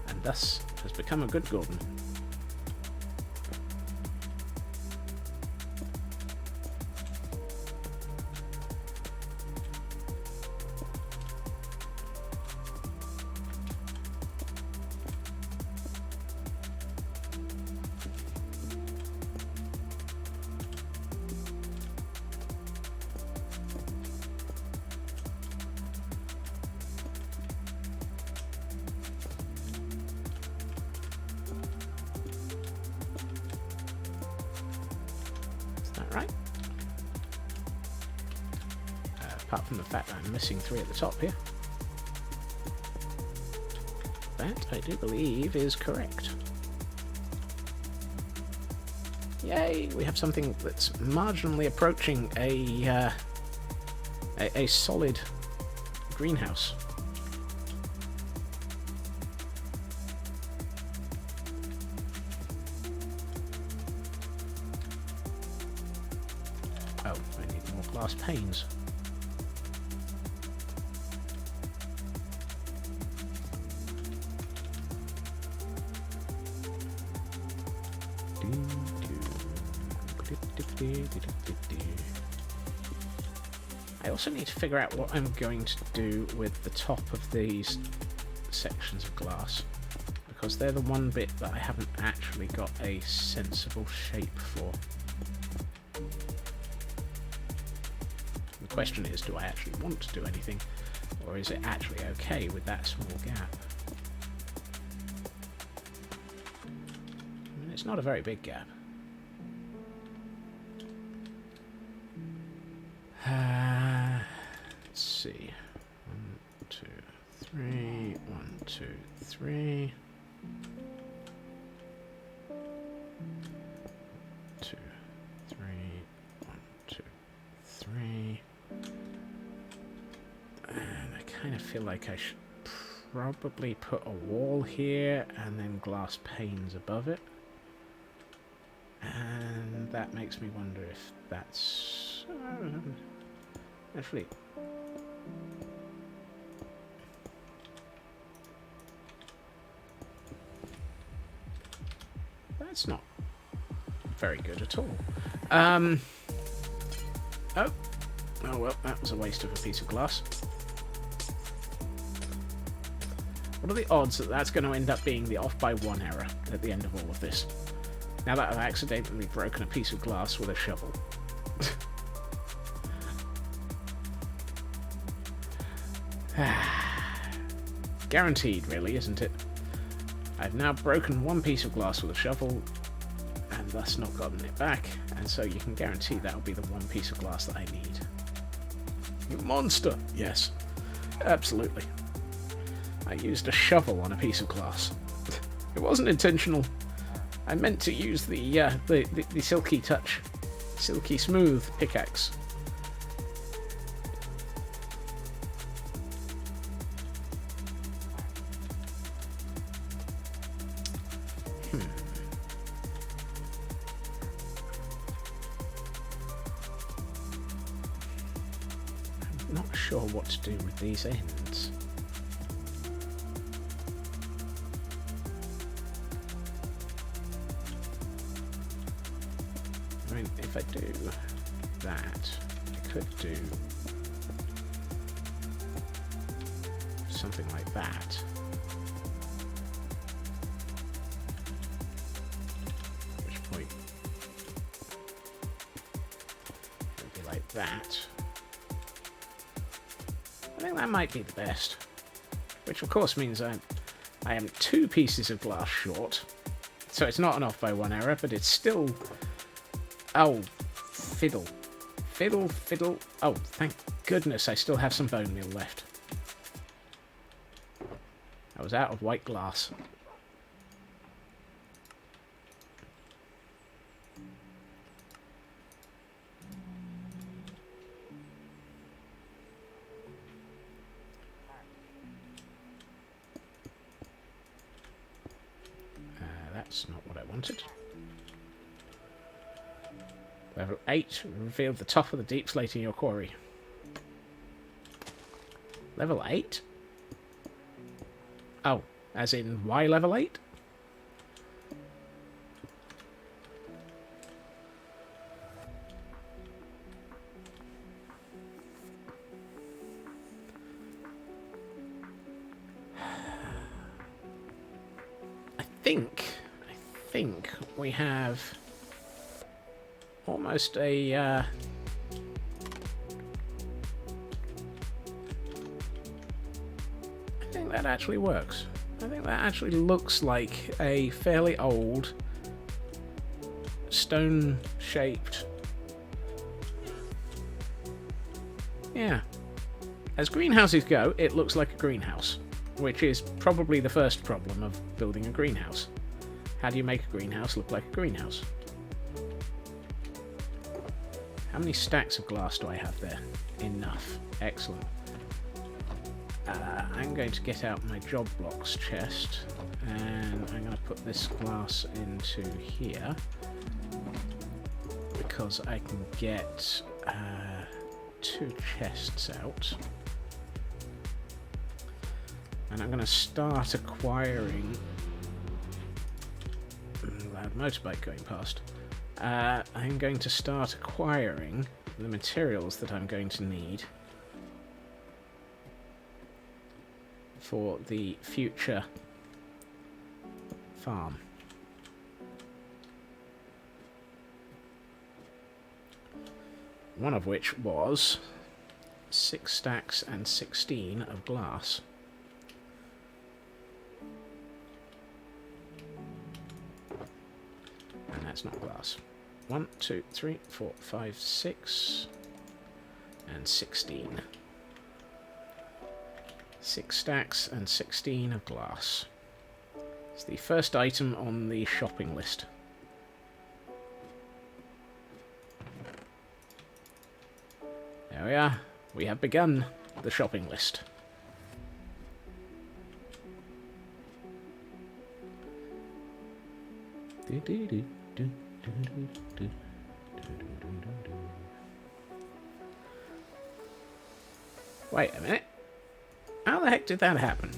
And thus has become a good Gordon. right. Apart from the fact that I'm missing 3 at the top here. That, I do believe, is correct. Yay! We have something that's marginally approaching a solid greenhouse. Oh, I need more glass panes. I also need to figure out what I'm going to do with the top of these sections of glass, because they're the one bit that I haven't actually got a sensible shape for. The question is, do I actually want to do anything, or is it actually okay with that small gap? I mean, it's not a very big gap. Let's see. 1, 2, 3. 1, 2, 3. 2, 3. 1, 2, 3. And I kind of feel like I should probably put a wall here and then glass panes above it. And that makes me wonder if that's... actually... that's not very good at all. Oh well, that was a waste of a piece of glass. What are the odds that that's going to end up being the off by 1 error at the end of all of this? Now that I've accidentally broken a piece of glass with a shovel. Guaranteed, really, isn't it? I've now broken 1 piece of glass with a shovel, and thus not gotten it back, and so you can guarantee that'll be the 1 piece of glass that I need. You monster! Yes, absolutely. I used a shovel on a piece of glass. It wasn't intentional. I meant to use the silky touch, silky smooth pickaxe. I'm not sure what to do with these ends. I mean, if I do that, I could do something like that. At which point, it would be like that. I think that might be the best. Which of course means I am 2 pieces of glass short. So it's not an off by 1 error, but it's still... oh, fiddle. Fiddle, fiddle. Oh, thank goodness I still have some bone meal left. I was out of white glass. That's not what I wanted. Level 8, reveal the top of the deep slate in your quarry. Level 8? Oh, as in why level 8? I think we have almost a I think that actually works. I think that actually looks like a fairly old stone-shaped Yeah. As greenhouses go, it looks like a greenhouse, which is probably the first problem of building a greenhouse. How do you make a greenhouse look like a greenhouse? How many stacks of glass do I have there? Enough. Excellent. I'm going to get out my job blocks chest, and I'm going to put this glass into here, because I can get 2 chests out. And I'm going to start acquiring... loud motorbike going past. I'm going to start acquiring the materials that I'm going to need for the future farm. One of which was 6 stacks and 16 of glass. And that's not glass. 1, 2, 3, 4, 5, 6, and 16. 6 stacks and 16 of glass. It's the first item on the shopping list. There we are. We have begun the shopping list. Wait a minute. How the heck did that happen?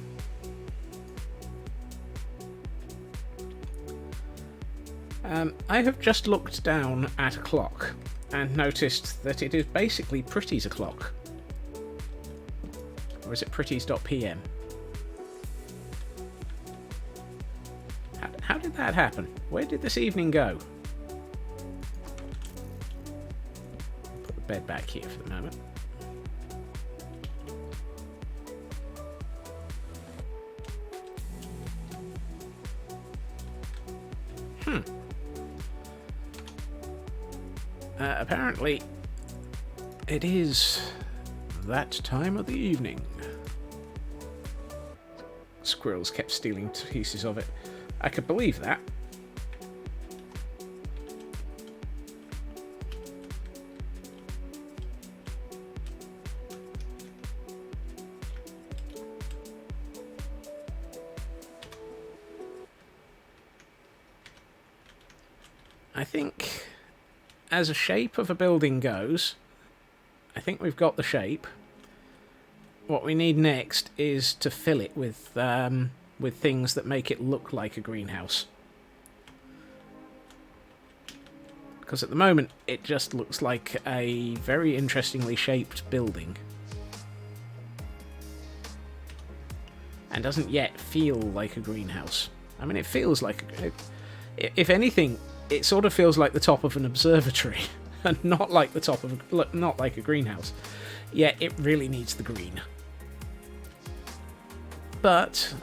I have just looked down at a clock and noticed that it is basically Pretty's o'clock. Or is it Pretty's.pm? How did that happen? Where did this evening go? Put the bed back here for the moment. Apparently, it is that time of the evening. Squirrels kept stealing pieces of it. I could believe that. I think, as a shape of a building goes, I think we've got the shape. What we need next is to fill it with things that make it look like a greenhouse. Because at the moment, it just looks like a very interestingly shaped building. And doesn't yet feel like a greenhouse. I mean, it feels like... if anything, it sort of feels like the top of an observatory. And not like the top of... not like a greenhouse. Yet, it really needs the green. But...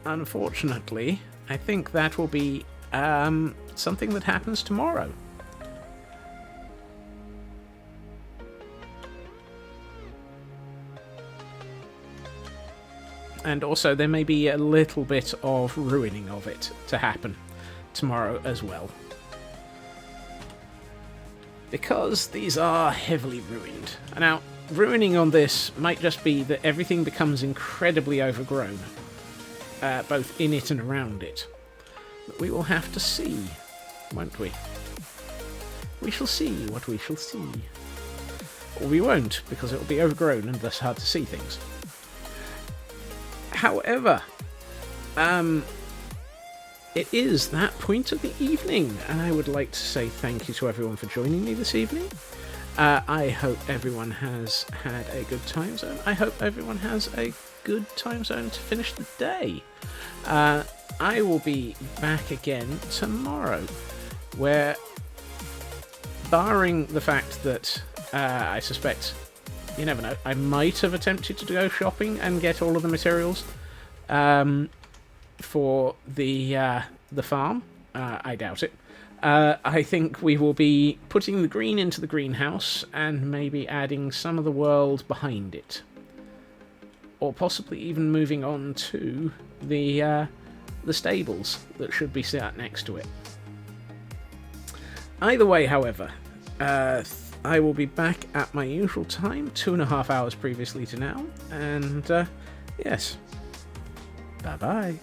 unfortunately, I think that will be something that happens tomorrow. And also there may be a little bit of ruining of it to happen tomorrow as well. Because these are heavily ruined. Now, ruining on this might just be that everything becomes incredibly overgrown. Both in it and around it. But we will have to see, won't we? We shall see what we shall see. Or we won't, because it will be overgrown and thus hard to see things. However, it is that point of the evening, and I would like to say thank you to everyone for joining me this evening. I hope everyone has had a good time zone. I hope everyone has a good time zone to finish the day. I will be back again tomorrow, where, barring the fact that I suspect, you never know, I might have attempted to go shopping and get all of the materials for the farm. I doubt it. I think we will be putting the green into the greenhouse and maybe adding some of the world behind it. Or possibly even moving on to the stables that should be sat next to it. Either way, however, I will be back at my usual time, 2.5 hours previously to now, and yes, bye-bye.